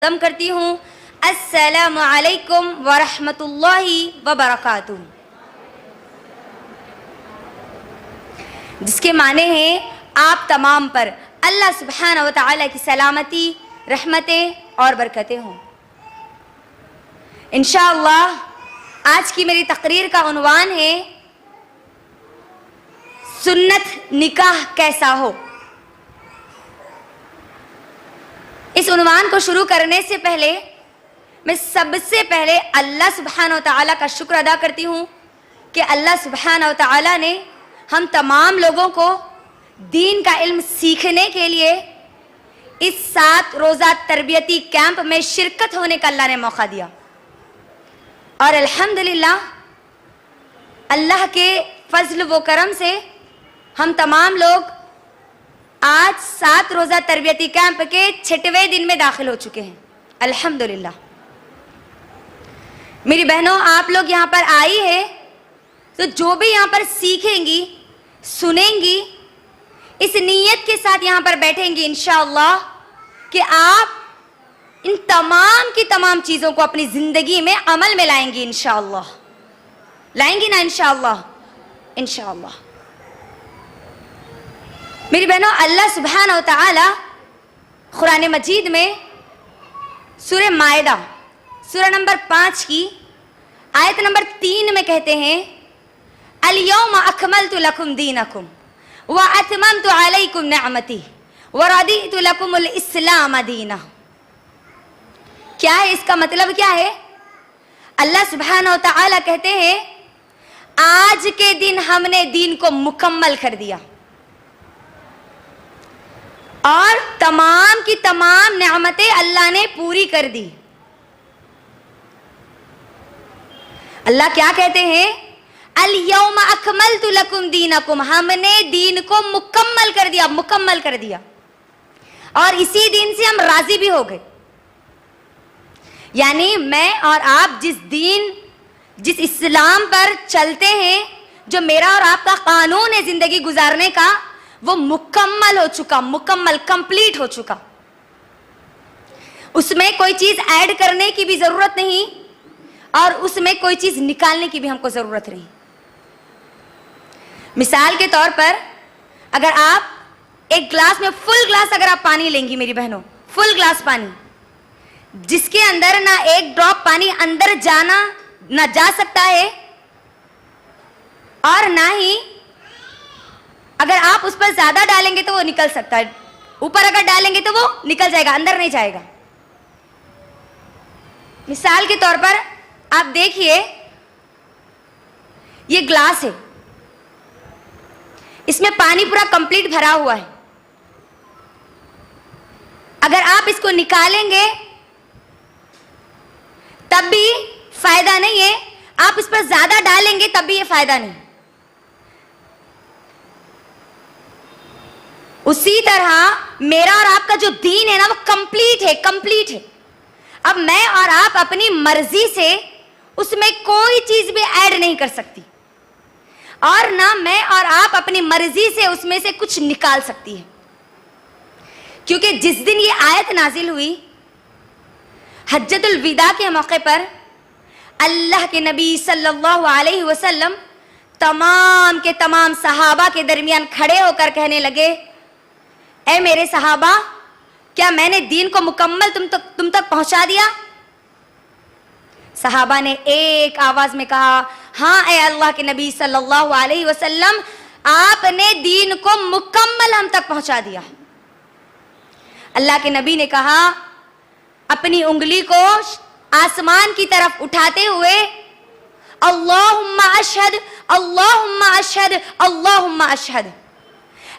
खत्म करती हूँ। अस्सलामु अलैकुम वरहमतुल्लाहि वबरकातुहू, जिसके माने हैं आप तमाम पर अल्लाह सुब्हानहू व तआला की सलामती, रहमतें और बरकतें हों। इंशाअल्लाह आज की मेरी तकरीर का उन्वान है सुन्नत निकाह कैसा हो। इस उन्वान को शुरू करने से पहले मैं सबसे पहले अल्लाह सुब्हानहू व तआला का शुक्र अदा करती हूँ कि अल्लाह सुब्हानहू व तआला ने हम तमाम लोगों को दीन का इल्म सीखने के लिए इस 7 रोज़ा तरबियती कैंप में शिरकत होने का अल्लाह ने मौका दिया। और अल्हम्दुलिल्लाह अल्लाह के फजल व करम से हम तमाम लोग आज 7 रोज़ा तरबियती कैंप के 6वें दिन में दाखिल हो चुके हैं। अल्हम्दुलिल्लाह मेरी बहनों, आप लोग यहाँ पर आई है तो जो भी यहाँ पर सीखेंगी, सुनेंगी, इस नीयत के साथ यहाँ पर बैठेंगी इंशाअल्लाह कि आप इन तमाम की तमाम चीज़ों को अपनी ज़िंदगी में अमल में लाएंगी। इंशाअल्लाह लाएंगी ना? इंशाअल्लाह इंशाअल्लाह। मेरी बहनों, अल्लाह सुब्हानहू व तआला कुरान मजीद में सूरह माइदा सूरह नंबर 5 की आयत नंबर 3 में कहते हैं, अल-यौमा अकमलतु लकुम दीनकुम व अतममतु अलैकुम निअमती व रदीतु लकुमुल इस्लाम दीना। क्या है इसका मतलब? क्या है? अल्लाह सुब्हानहू व तआला कहते हैं आज के दिन हमने दीन को मुकम्मल कर दिया और तमाम की तमाम नेमतें अल्लाह ने पूरी कर दी। अल्लाह क्या कहते हैं? अल-यौमा अकमलतु लकुम दीनकुम, हमने दीन को मुकम्मल कर दिया, मुकम्मल कर दिया। और इसी दिन से हम राजी भी हो गए। यानी मैं और आप जिस दीन, जिस इस्लाम पर चलते हैं, जो मेरा और आपका कानून है जिंदगी गुजारने का, वो मुकम्मल हो चुका, मुकम्मल कंप्लीट हो चुका। उसमें कोई चीज ऐड करने की भी जरूरत नहीं और उसमें कोई चीज निकालने की भी हमको जरूरत नहीं। मिसाल के तौर पर अगर आप एक ग्लास में फुल ग्लास अगर आप पानी लेंगी मेरी बहनों, फुल ग्लास पानी जिसके अंदर ना एक ड्रॉप पानी अंदर जाना ना जा सकता है और ना ही अगर आप उस पर ज्यादा डालेंगे तो वो निकल सकता है, ऊपर अगर डालेंगे तो वो निकल जाएगा, अंदर नहीं जाएगा। मिसाल के तौर पर आप देखिए ये ग्लास है, इसमें पानी पूरा कंप्लीट भरा हुआ है। अगर आप इसको निकालेंगे तब भी फायदा नहीं है, आप इस पर ज्यादा डालेंगे तब भी ये फायदा नहीं। उसी तरह मेरा और आपका जो दीन है ना वो कंप्लीट है, कंप्लीट है। अब मैं और आप अपनी मर्जी से उसमें कोई चीज भी ऐड नहीं कर सकती और ना मैं और आप अपनी मर्जी से उसमें से कुछ निकाल सकती है। क्योंकि जिस दिन ये आयत नाजिल हुई हज्जतुल विदा के मौके पर अल्लाह के नबी सल्लल्लाहु अलैहि वसल्लम तमाम के तमाम सहाबा के दरमियान खड़े होकर कहने लगे, ऐ मेरे सहाबा, क्या मैंने दीन को मुकम्मल तुम तक पहुंचा दिया? सहाबा ने एक आवाज में कहा, हाँ ऐ अल्लाह के नबी सल्लल्लाहु अलैहि वसल्लम, आपने दीन को मुकम्मल हम तक पहुंचा दिया। अल्लाह के नबी ने कहा, अपनी उंगली को आसमान की तरफ उठाते हुए, अल्लाहुम्मा अशहद, अल्लाहुम्मा अशहद, अल्लाहुम्मा अशहद,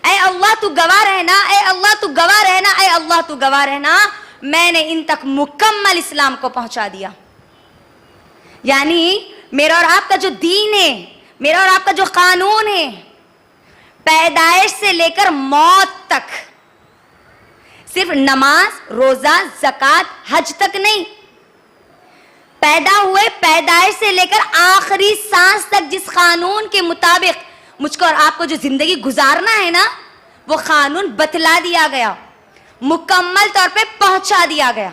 ऐ अल्लाह तू गवाह रहना, ऐ अल्लाह तू गवाह रहना, ऐ अल्लाह तू गवाह रहना, मैंने इन तक मुकम्मल इस्लाम को पहुंचा दिया। यानी मेरा और आपका जो दीन है, मेरा और आपका जो कानून है, पैदाइश से लेकर मौत तक, सिर्फ नमाज, रोजा, ज़कात, हज तक नहीं, पैदा हुए पैदाइश से लेकर आखिरी सांस तक जिस कानून के मुताबिक मुझको और आपको जो जिंदगी गुजारना है ना, वो कानून बतला दिया गया, मुकम्मल तौर पे पहुंचा दिया गया।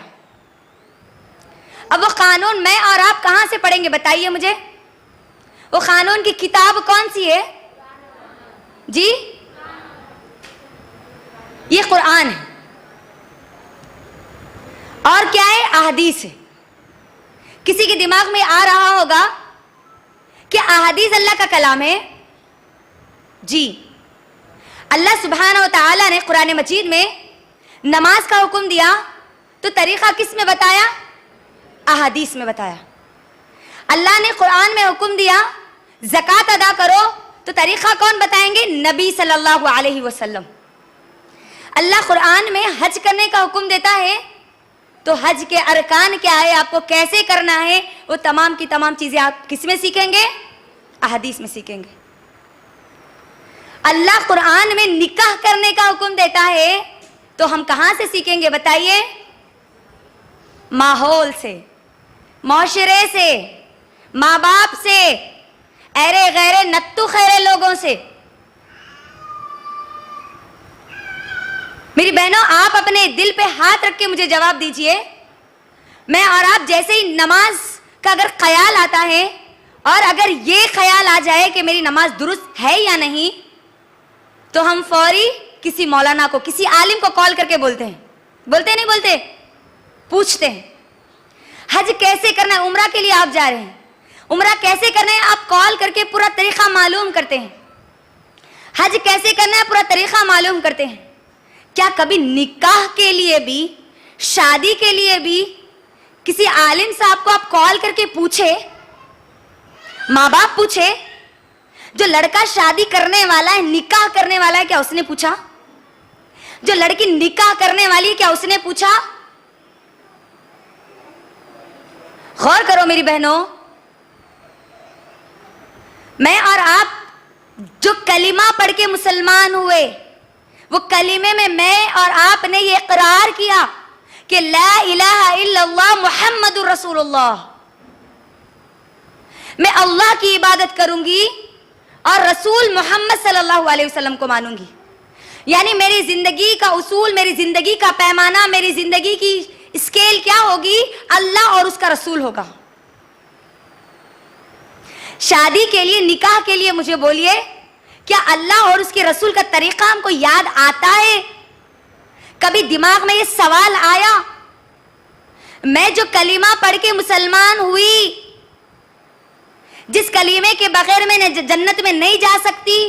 अब वो कानून मैं और आप कहां से पढ़ेंगे बताइए मुझे? वो कानून की किताब कौन सी है जी? ये कुरान है। और क्या है? अहदीस है। किसी के दिमाग में आ रहा होगा कि अहदीस अल्लाह का कलाम है। जी, अल्लाह सुब्हानहू व तआला ने कुरान मजीद में नमाज का हुक्म दिया तो तरीका किस में बताया? अहदीस में बताया। अल्लाह ने कुरान में हुक्म दिया ज़कात अदा करो तो तरीका कौन बताएंगे? नबी सल्लल्लाहु अलैहि वसल्लम। अल्लाह कुरान में हज करने का हुक्म देता है तो हज के अरकान क्या है, आपको कैसे करना है, वो तमाम की तमाम चीजें आप किस में सीखेंगे? अहदीस में सीखेंगे। अल्लाह कुरान में निकाह करने का हुक्म देता है तो हम कहां से सीखेंगे बताइए? माहौल से, माशरे से, माँ बाप से, ऐरे गैरे नत्तू खैरे लोगों से। मेरी बहनों, आप अपने दिल पे हाथ रख के मुझे जवाब दीजिए। मैं और आप जैसे ही नमाज का अगर ख्याल आता है और अगर ये ख्याल आ जाए कि मेरी नमाज दुरुस्त है या नहीं, तो हम फौरी किसी मौलाना को, किसी आलिम को कॉल करके बोलते हैं। बोलते नहीं बोलते? पूछते हैं हज कैसे करना है। उम्रा के लिए आप जा रहे हैं, उम्रा कैसे करना है आप कॉल करके पूरा तरीका मालूम करते हैं। हज कैसे करना है पूरा तरीका मालूम करते हैं। क्या कभी निकाह के लिए भी, शादी के लिए भी किसी आलिम साहब को आप कॉल करके पूछे? माँ बाप पूछे? जो लड़का शादी करने वाला है, निकाह करने वाला है, क्या उसने पूछा? जो लड़की निकाह करने वाली है, क्या उसने पूछा? गौर करो मेरी बहनों, मैं और आप जो कलिमा पढ़ के मुसलमान हुए, वो कलिमे में मैं और आपने ये इकरार किया कि ला इलाहा इल्लल्लाह मुहम्मदुर रसूलुल्लाह, मैं अल्लाह की इबादत करूंगी और रसूल मोहम्मद सल्लल्लाहु अलैहि वसल्लम को मानूंगी। यानी मेरी जिंदगी का उसूल, मेरी जिंदगी का पैमाना, मेरी जिंदगी की स्केल क्या होगी? अल्लाह और उसका रसूल होगा। शादी के लिए, निकाह के लिए मुझे बोलिए, क्या अल्लाह और उसके रसूल का तरीका हमको याद आता है? कभी दिमाग में ये सवाल आया? मैं जो कलीमा पढ़ के मुसलमान हुई, जिस कलीमे के बगैर मैं जन्नत में नहीं जा सकती,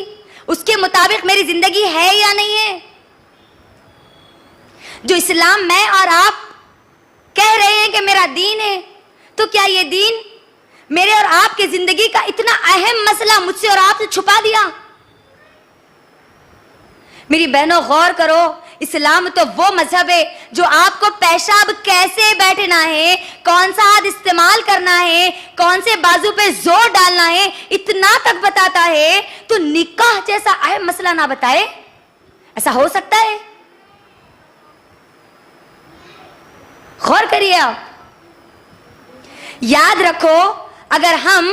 उसके मुताबिक मेरी जिंदगी है या नहीं है? जो इस्लाम मैं और आप कह रहे हैं कि मेरा दीन है, तो क्या ये दीन मेरे और आपके जिंदगी का इतना अहम मसला मुझसे और आपसे छुपा दिया? मेरी बहनों गौर करो, इस्लाम तो वो मजहब है जो आपको पेशाब कैसे बैठना है, कौन सा हाथ इस्तेमाल करना है, कौन से बाजू पे जोर डालना है, इतना तक बताता है। तो निकाह जैसा अहम मसला ना बताए, ऐसा हो सकता है? गौर करिए आप। याद रखो, अगर हम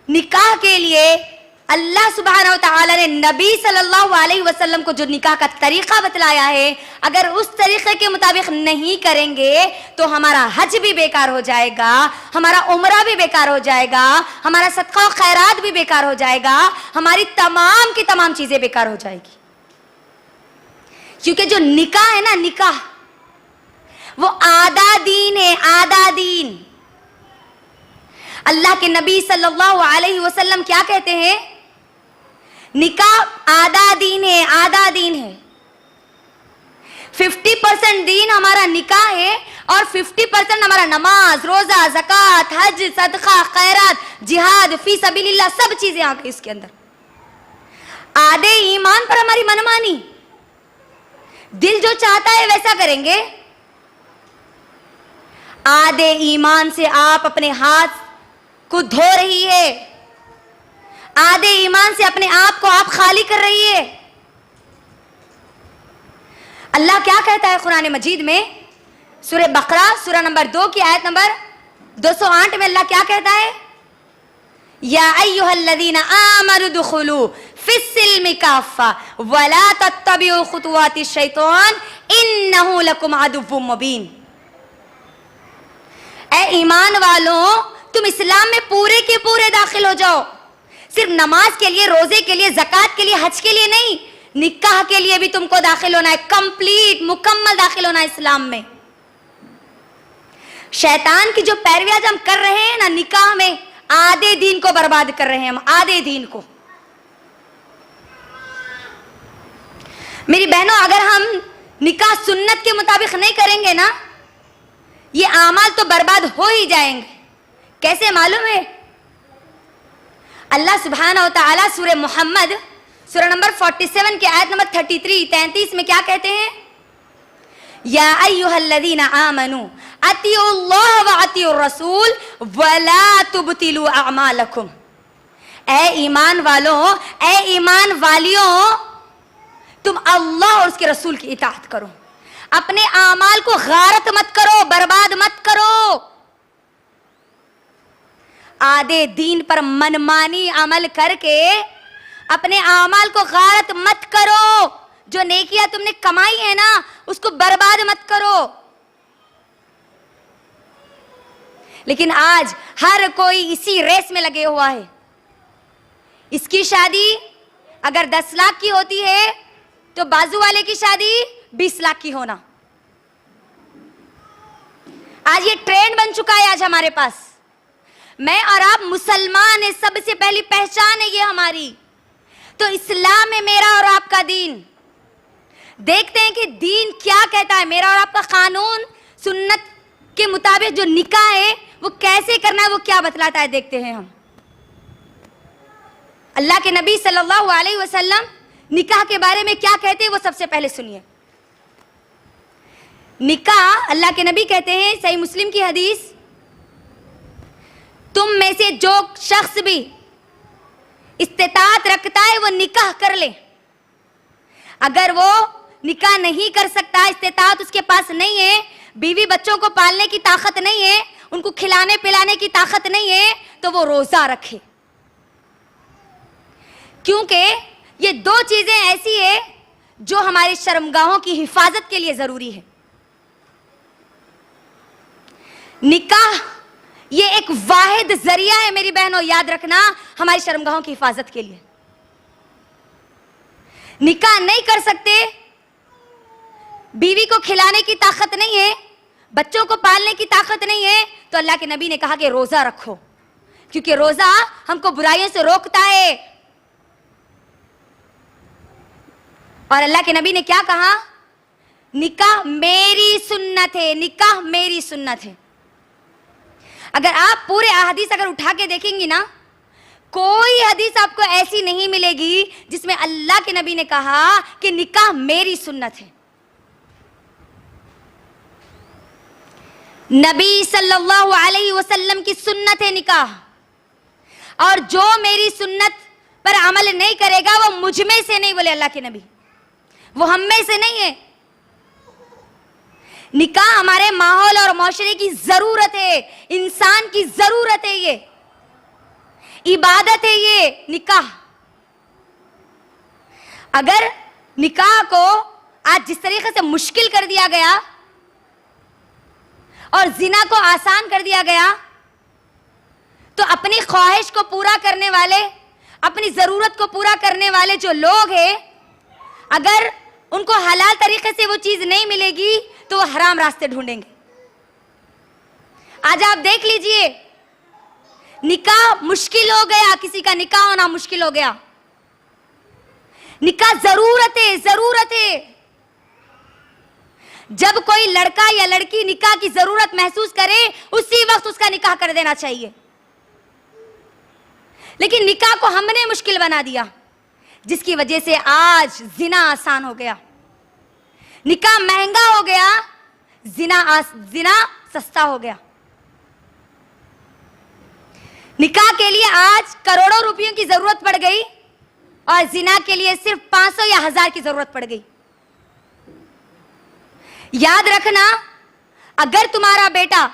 निकाह के लिए अल्लाह सुब्हानहू व तआला ने नबी सल्लल्लाहु अलैहि वसल्लम को जो निकाह का तरीका बतलाया है, अगर उस तरीके के मुताबिक नहीं करेंगे तो हमारा हज भी बेकार हो जाएगा, हमारा उम्रा भी बेकार हो जाएगा, हमारा सदका और खैरात भी बेकार हो जाएगा, हमारी तमाम की तमाम चीजें बेकार हो जाएगी। क्योंकि जो निकाह है ना, निकाह वो आधा दीन है, आधा दीन। अल्लाह के नबी सल्लल्लाहु अलैहि वसल्लम क्या कहते हैं? निकाह आधा दीन है, आधा दीन है। 50% दीन हमारा निकाह है और 50% हमारा नमाज, रोजा, ज़कात, हज, सदका, खैरात, जिहाद, फी सबीलिल्लाह, सब चीजें आ गई इसके अंदर। आधे ईमान पर हमारी मनमानी, दिल जो चाहता है वैसा करेंगे। आधे ईमान से आप अपने हाथ को धो रही है, आधे ईमान से अपने आप को आप खाली कर रही है। अल्लाह क्या कहता है कुरान मजीद में? सूरह बकरा सूरह नंबर 2 की आयत नंबर 208 में अल्लाह क्या कहता है? या अय्युहल्लज़ीना आमनु दुखुलू फिस्सिल्मि काफ़ा वला तत्तबिउ खुतुवातिश शैतान इन्नहु लकुम अदुव्वुम मुबीन। ए ईमान वालों, तुम इस्लाम में पूरे के पूरे दाखिल हो जाओ। सिर्फ नमाज के लिए, रोजे के लिए, ज़कात के लिए, हज के लिए नहीं, निकाह के लिए भी तुमको दाखिल होना है। कंप्लीट, मुकम्मल दाखिल होना है इस्लाम में। शैतान की जो पैरवी आज हम कर रहे हैं ना निकाह में, आधे दीन को बर्बाद कर रहे हैं हम, आधे दीन को। मेरी बहनों, अगर हम निकाह सुन्नत के मुताबिक नहीं करेंगे ना, ये आमाल तो बर्बाद हो ही जाएंगे। कैसे मालूम है? अल्लाह सुब्हानहू व तआला सूरह मोहम्मद सूरह नंबर 47 के आयत नंबर 33 में क्या कहते हैं? या अय्युहल्लज़ीना आमनू अतिउल्लाह व अतिउर रसूल वला तुबतिलू अमालकुम। ए ईमान वालों, ए ईमान वालियों, तुम अल्लाह और उसके रसूल की इताअत करो। अपने आमाल को गारत मत करो, बर्बाद मत करो। आधे दीन पर मनमानी अमल करके अपने आमाल को गारत मत करो। जो नेकियां तुमने कमाई है ना, उसको बर्बाद मत करो। लेकिन आज हर कोई इसी रेस में लगे हुआ है। इसकी शादी अगर 10 लाख की होती है तो बाजू वाले की शादी 20 लाख की होना। आज ये ट्रेंड बन चुका है आज हमारे पास। मैं और आप मुसलमान हैं, सबसे पहली पहचान है ये हमारी। तो इस्लाम है मेरा और आपका दीन। देखते हैं कि दीन क्या कहता है। मेरा और आपका कानून सुन्नत के मुताबिक जो निकाह है वो कैसे करना है, वो क्या बतलाता है, देखते हैं हम। अल्लाह के नबी सल्लल्लाहु अलैहि वसल्लम निकाह के बारे में क्या कहते हैं वो सबसे पहले सुनिए। निकाह, अल्लाह के नबी कहते हैं, सही मुस्लिम की हदीस, तुम में से जो शख्स भी इस्तिताअत रखता है वो निकाह कर ले। अगर वो निकाह नहीं कर सकता, इस्तिताअत उसके पास नहीं है, बीवी बच्चों को पालने की ताकत नहीं है, उनको खिलाने पिलाने की ताकत नहीं है, तो वो रोजा रखे। क्योंकि ये 2 चीजें ऐसी है जो हमारी शर्मगाहों की हिफाजत के लिए जरूरी है। निकाह ये एक वाहिद जरिया है मेरी बहनों, याद रखना, हमारी शर्मगाहों की हिफाजत के लिए। निकाह नहीं कर सकते, बीवी को खिलाने की ताकत नहीं है, बच्चों को पालने की ताकत नहीं है, तो अल्लाह के नबी ने कहा कि रोजा रखो, क्योंकि रोजा हमको बुराइयों से रोकता है। और अल्लाह के नबी ने क्या कहा? निकाह मेरी सुन्नत है, निकाह मेरी सुन्नत है। अगर आप पूरे अहादीस अगर उठा के देखेंगी ना, कोई हदीस आपको ऐसी नहीं मिलेगी जिसमें अल्लाह के नबी ने कहा कि निकाह मेरी सुन्नत है। नबी सल्लल्लाहु अलैहि वसल्लम की सुन्नत है निकाह, और जो मेरी सुन्नत पर अमल नहीं करेगा वो मुझ में से नहीं, बोले अल्लाह के नबी, वो हम में से नहीं है। निकाह हमारे माहौल और माशरे की जरूरत है, इंसान की जरूरत है, ये इबादत है ये निकाह। अगर निकाह को आज जिस तरीके से मुश्किल कर दिया गया और जिना को आसान कर दिया गया, तो अपनी ख्वाहिश को पूरा करने वाले, अपनी जरूरत को पूरा करने वाले जो लोग हैं, अगर उनको हलाल तरीके से वो चीज नहीं मिलेगी तो वो हराम रास्ते ढूंढेंगे। आज आप देख लीजिए, निकाह मुश्किल हो गया, किसी का निकाह होना मुश्किल हो गया। निकाह जरूरत है, जरूरत है। जब कोई लड़का या लड़की निकाह की जरूरत महसूस करे, उसी वक्त उसका निकाह कर देना चाहिए। लेकिन निकाह को हमने मुश्किल बना दिया, जिसकी वजह से आज जिना आसान हो गया, निकाह महंगा हो गया, जिना सस्ता हो गया। निकाह के लिए आज करोड़ों रुपयों की जरूरत पड़ गई और जिना के लिए सिर्फ 500 या 1000 की जरूरत पड़ गई। याद रखना, अगर तुम्हारा बेटा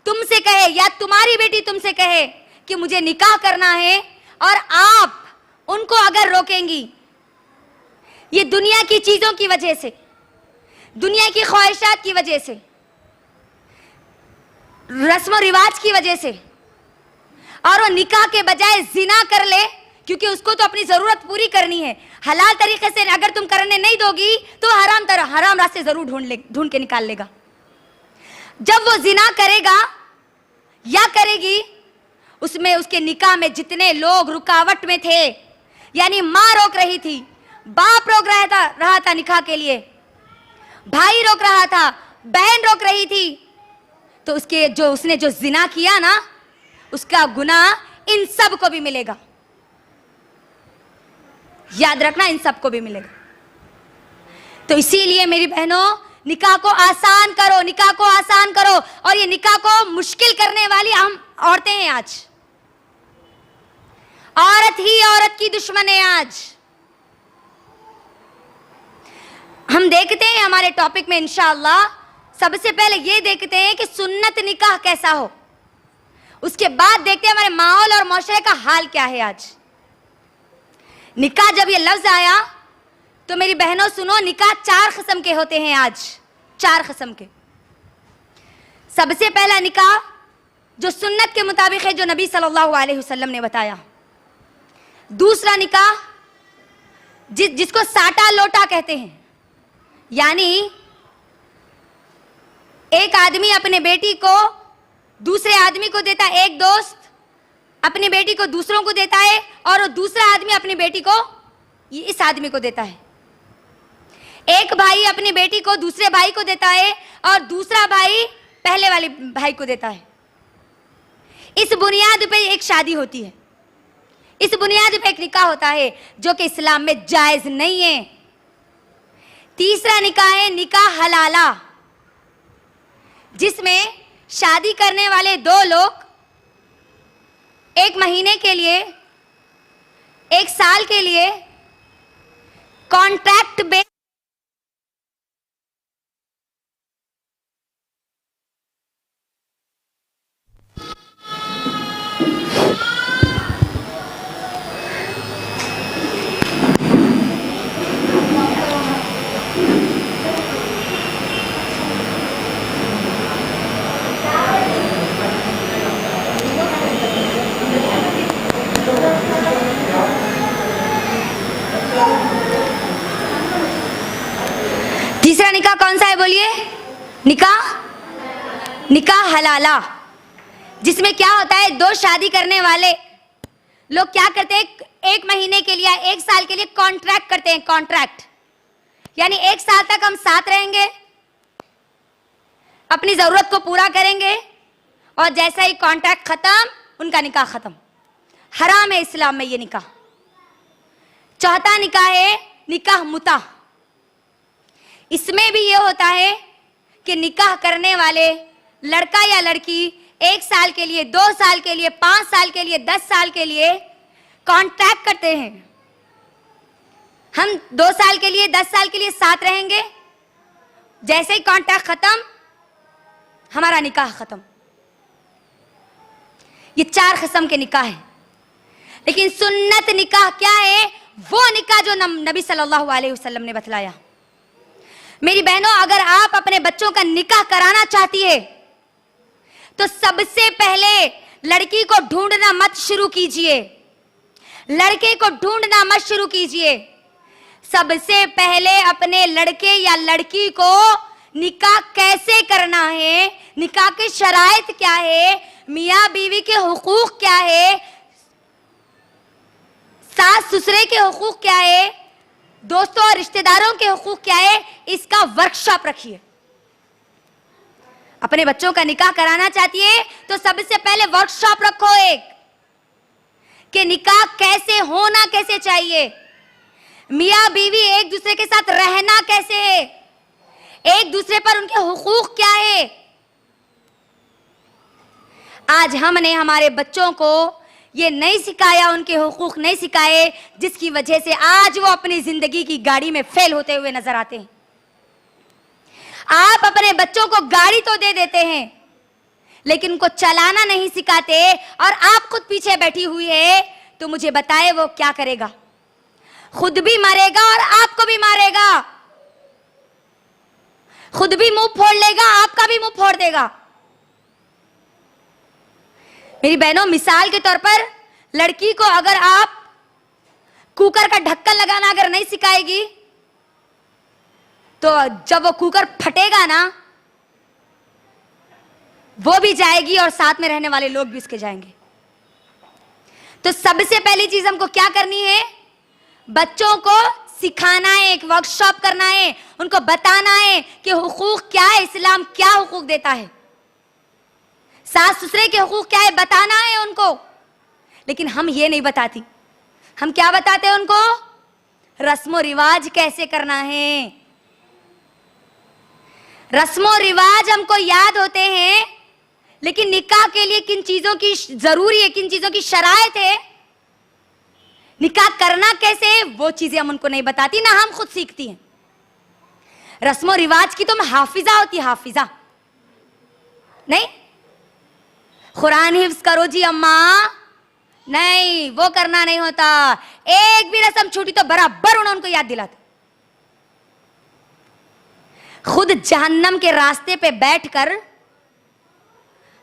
तुमसे कहे या तुम्हारी बेटी तुमसे कहे कि मुझे निकाह करना है, और आप उनको अगर रोकेंगी, ये दुनिया की चीजों की वजह से, दुनिया की ख्वाहिशात की वजह से, रस्म रिवाज की वजह से, और वो निकाह के बजाय जिना कर ले, क्योंकि उसको तो अपनी जरूरत पूरी करनी है। हलाल तरीके से अगर तुम करने नहीं दोगी तो हराम रास्ते जरूर ढूंढ के निकाल लेगा। जब वो जिना करेगा या करेगी, उसमें उसके निकाह में जितने लोग रुकावट में थे, यानी माँ रोक रही थी, बाप रोक रहा था निकाह के लिए, भाई रोक रहा था, बहन रोक रही थी, तो उसने जो जिना किया ना, उसका गुनाह इन सब को भी मिलेगा। याद रखना, इन सब को भी मिलेगा। तो इसीलिए मेरी बहनों, निकाह को आसान करो, निकाह को आसान करो। और ये निकाह को मुश्किल करने वाली हम औरतें हैं आज। औरत ही औरत की दुश्मन है आज। हम देखते हैं हमारे टॉपिक में इंशाअल्लाह, सबसे पहले ये देखते हैं कि सुन्नत निकाह कैसा हो, उसके बाद देखते हैं हमारे माहौल और माशरे का हाल क्या है आज। निकाह जब ये लफ्ज आया तो मेरी बहनों सुनो, निकाह 4 किस्म के होते हैं आज, 4 किस्म के। सबसे पहला निकाह जो सुन्नत के मुताबिक है, जो नबी सल्लल्लाहु अलैहि वसल्लम ने बताया। दूसरा निकाह जिसको साटा लोटा कहते हैं, यानी एक आदमी अपने बेटी को दूसरे आदमी को देता है, एक दोस्त अपनी बेटी को दूसरों को देता है, और दूसरा आदमी अपनी बेटी को इस आदमी को देता है। एक भाई अपनी बेटी को दूसरे भाई को देता है, और दूसरा भाई पहले वाले भाई को देता है। इस बुनियाद पे एक शादी होती है, इस बुनियाद पे एक निकाह होता है, जो कि इस्लाम में जायज नहीं है। तीसरा निकाह है निकाह हलाला, जिसमें शादी करने वाले 2 लोग 1 महीने के लिए, 1 साल के लिए कॉन्ट्रैक्ट बेस तीसरा निकाह कौन सा है बोलिए? निकाह हलाला, जिसमें क्या होता है, 2 शादी करने वाले लोग क्या करते हैं, 1 महीने के लिए, 1 साल के लिए कॉन्ट्रैक्ट करते हैं। कॉन्ट्रैक्ट यानी 1 साल तक हम साथ रहेंगे, अपनी जरूरत को पूरा करेंगे, और जैसा ही कॉन्ट्रैक्ट खत्म, उनका निकाह खत्म। हराम है इस्लाम में ये निकाह। चौथा निकाह है निकाह मुता। इसमें भी ये होता है कि निकाह करने वाले लड़का या लड़की 1 साल के लिए, 2 साल के लिए, 5 साल के लिए, 10 साल के लिए कॉन्ट्रैक्ट करते हैं। हम 2 साल के लिए, 10 साल के लिए साथ रहेंगे, जैसे ही कॉन्ट्रैक्ट खत्म, हमारा निकाह खत्म। ये 4 किस्म के निकाह है। लेकिन सुन्नत निकाह क्या है? वो निकाह जो नबी सल्लल्लाहु अलैहि वसल्लम ने बतलाया। मेरी बहनों, अगर आप अपने बच्चों का निकाह कराना चाहती है तो सबसे पहले लड़की को ढूंढना मत शुरू कीजिए, लड़के को ढूंढना मत शुरू कीजिए। सबसे पहले अपने लड़के या लड़की को निकाह कैसे करना है, निकाह के शराइत क्या है, मियाँ बीवी के हुकूक क्या है, सास ससुरे के हुकूक क्या है, दोस्तों और रिश्तेदारों के हुकूक क्या है, इसका वर्कशॉप रखिए। अपने बच्चों का निकाह कराना चाहती है तो सबसे पहले वर्कशॉप रखो एक, कि निकाह कैसे होना कैसे चाहिए, मियाँ बीवी एक दूसरे के साथ रहना कैसे है, एक दूसरे पर उनके हुकूक क्या है। आज हमने हमारे बच्चों को ये नहीं सिखाया, उनके हुकूक नहीं सिखाए, जिसकी वजह से आज वो अपनी जिंदगी की गाड़ी में फेल होते हुए नजर आते हैं। आप अपने बच्चों को गाड़ी तो दे देते हैं, लेकिन उनको चलाना नहीं सिखाते, और आप खुद पीछे बैठी हुई है, तो मुझे बताए वो क्या करेगा? खुद भी मरेगा और आपको भी मारेगा, खुद भी मुंह फोड़ लेगा, आपका भी मुंह फोड़ देगा। मेरी बहनों, मिसाल के तौर पर लड़की को अगर आप कुकर का ढक्कन लगाना अगर नहीं सिखाएगी तो जब वो कुकर फटेगा ना, वो भी जाएगी और साथ में रहने वाले लोग भी उसके जाएंगे। तो सबसे पहली चीज हमको क्या करनी है? बच्चों को सिखाना है, एक वर्कशॉप करना है, उनको बताना है कि हुकूक क्या है, इस्लाम क्या हुकूक देता है, सास ससुरे के हुकूक क्या है, बताना है उनको। लेकिन हम ये नहीं बताती। हम क्या बताते हैं उनको? रस्मो रिवाज कैसे करना है। रस्मो रिवाज हमको याद होते हैं, लेकिन निकाह के लिए किन चीजों की जरूरी है, किन चीजों की शराइत है, निकाह करना कैसे है, वो चीजें हम उनको नहीं बताती, ना हम खुद सीखती हैं। रस्मो रिवाज की तो हाफिजा होती है, हाफिजा नहीं। कुरान हिफ्ज करो जी अम्मा, नहीं, वो करना नहीं होता। एक भी रस्म छूटी तो बराबर उनको याद दिलाते। खुद जहन्नम के रास्ते पे बैठकर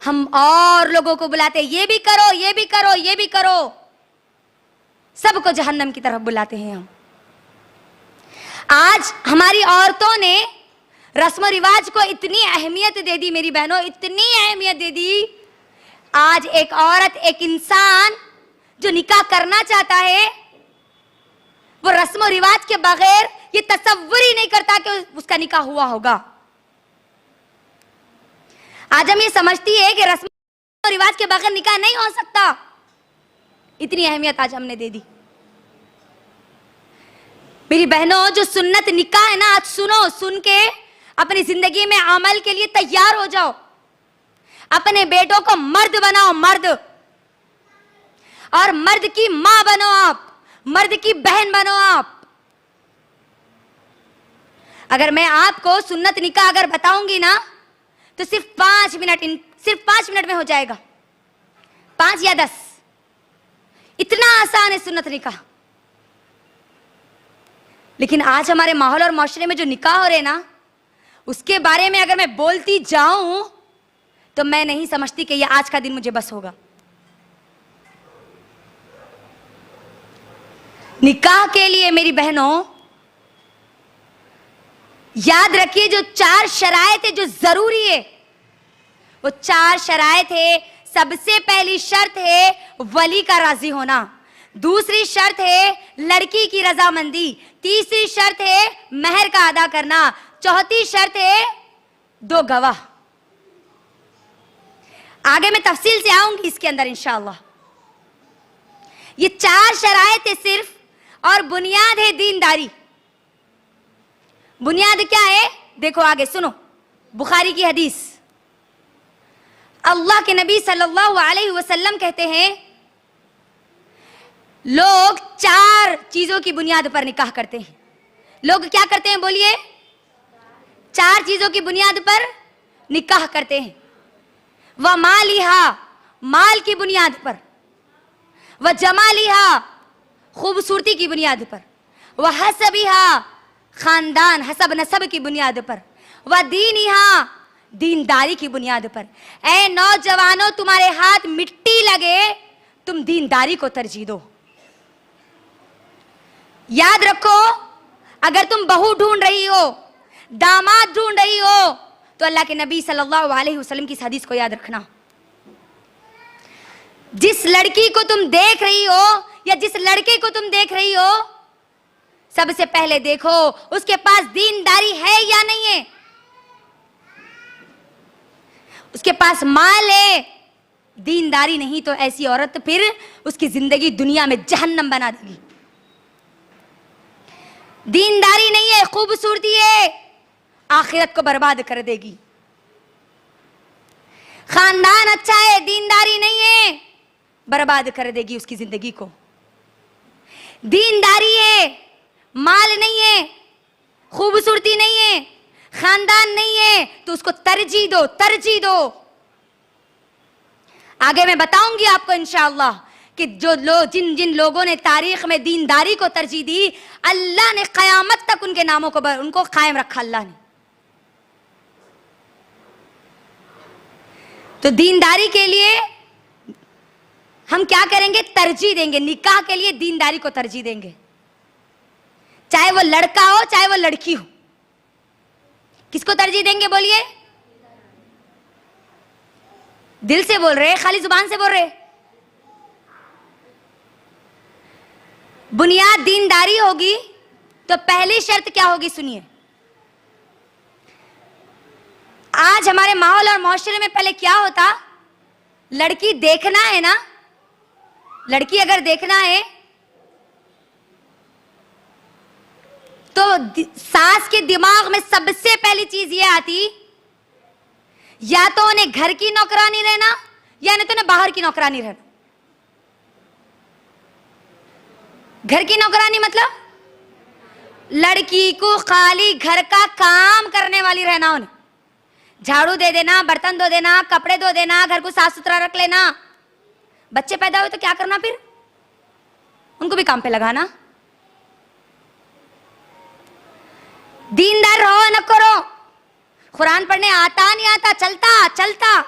हम और लोगों को बुलाते, ये भी करो, ये भी करो, ये भी करो, सबको जहन्नम की तरफ बुलाते हैं हम। आज हमारी औरतों ने रस्म रिवाज को इतनी अहमियत दे दी मेरी बहनों, इतनी अहमियत दे दी। आज एक औरत, एक इंसान जो निकाह करना चाहता है, वो रस्म रिवाज के बगैर ये तसव्वुर ही नहीं करता कि उसका निकाह हुआ होगा। आज हम ये समझती है कि रस्म रिवाज के बगैर निकाह नहीं हो सकता। इतनी अहमियत आज हमने दे दी। मेरी बहनों, जो सुन्नत निकाह है ना, आज सुनो, सुन के अपनी जिंदगी में अमल के लिए तैयार हो जाओ। अपने बेटों को मर्द बनाओ, मर्द, और मर्द की मां बनो आप, मर्द की बहन बनो आप। अगर मैं आपको सुन्नत निकाह अगर बताऊंगी ना, तो सिर्फ 5 मिनट में हो जाएगा, 5 या 10। इतना आसान है सुन्नत निकाह। लेकिन आज हमारे माहौल और माशरे में जो निकाह हो रहे ना, उसके बारे में अगर मैं बोलती जाऊं तो मैं नहीं समझती कि ये आज का दिन मुझे बस होगा। निकाह के लिए मेरी बहनों याद रखिए, जो 4 शराइत है जो जरूरी है, वो 4 शराइत है। सबसे पहली शर्त है वली का राजी होना, दूसरी शर्त है लड़की की रजामंदी, तीसरी शर्त है महर का अदा करना, चौथी शर्त है 2 गवाह। आगे मैं तफसील से आऊंगी इसके अंदर इंशाअल्लाह। ये 4 शराइत है सिर्फ, और बुनियाद है दीनदारी। बुनियाद क्या है? देखो आगे सुनो, बुखारी की हदीस। अल्लाह के नबी सल्लल्लाहु अलैहि वसल्लम कहते हैं, लोग 4 चीजों की बुनियाद पर निकाह करते हैं। लोग क्या करते हैं बोलिए? 4 चीजों की बुनियाद पर निकाह करते हैं। वह मालिहा, माल की बुनियाद पर, वह जमालिहा, खूबसूरती की बुनियाद पर, वह हसबिहा, खानदान हसब नसब की बुनियाद पर, वह दीनिहा, दीनदारी की बुनियाद पर। ऐ नौजवानों, तुम्हारे हाथ मिट्टी लगे, तुम दीनदारी को तरजीह दो। याद रखो, अगर तुम बहू ढूंढ रही हो, दामाद ढूंढ रही हो, तो अल्लाह के नबी सल्लल्लाहु अलैहि वसल्लम की इस हदीस को याद रखना। जिस लड़की को तुम देख रही हो या जिस लड़के को तुम देख रही हो, सबसे पहले देखो उसके पास दीनदारी है या नहीं है। उसके पास माल है, दीनदारी नहीं तो ऐसी औरत फिर उसकी जिंदगी दुनिया में जहन्नम बना देगी। दीनदारी नहीं है, खूबसूरती है, आखिरत को बर्बाद कर देगी। खानदान अच्छा है, दीनदारी नहीं है, बर्बाद कर देगी उसकी जिंदगी को। दीनदारी है, माल नहीं है, खूबसूरती नहीं है, खानदान नहीं है, तो उसको तरजीह दो, तरजीह दो। आगे मैं बताऊंगी आपको इंशाअल्लाह कि जिन जिन लोगों ने तारीख में दीनदारी को तरजीह दी, अल्लाह ने कयामत तक उनके नामों को उनको कायम रखा अल्लाह ने। तो दीनदारी के लिए हम क्या करेंगे? तरजीह देंगे, निकाह के लिए दीनदारी को तरजीह देंगे, चाहे वो लड़का हो चाहे वो लड़की हो। किसको तरजीह देंगे बोलिए? दिल से बोल रहे, खाली जुबान से बोल रहे? बुनियाद दीनदारी होगी तो पहली शर्त क्या होगी सुनिए। आज हमारे माहौल और माशरे में पहले क्या होता, लड़की देखना है ना, लड़की अगर देखना है तो सास के दिमाग में सबसे पहली चीज ये आती, या तो उन्हें घर की नौकरानी रहना या नहीं तो उन्हें बाहर की नौकरानी रहना। घर की नौकरानी मतलब लड़की को खाली घर का काम करने वाली रहना, उन्हें झाड़ू दे देना, बर्तन धो देना, कपड़े धो देना, घर को साफ सुथरा रख लेना। बच्चे पैदा हुए तो क्या करना, फिर उनको भी काम पे लगाना। दीनदार रहो न करो, कुरान पढ़ने आता नहीं आता, चलता चलता,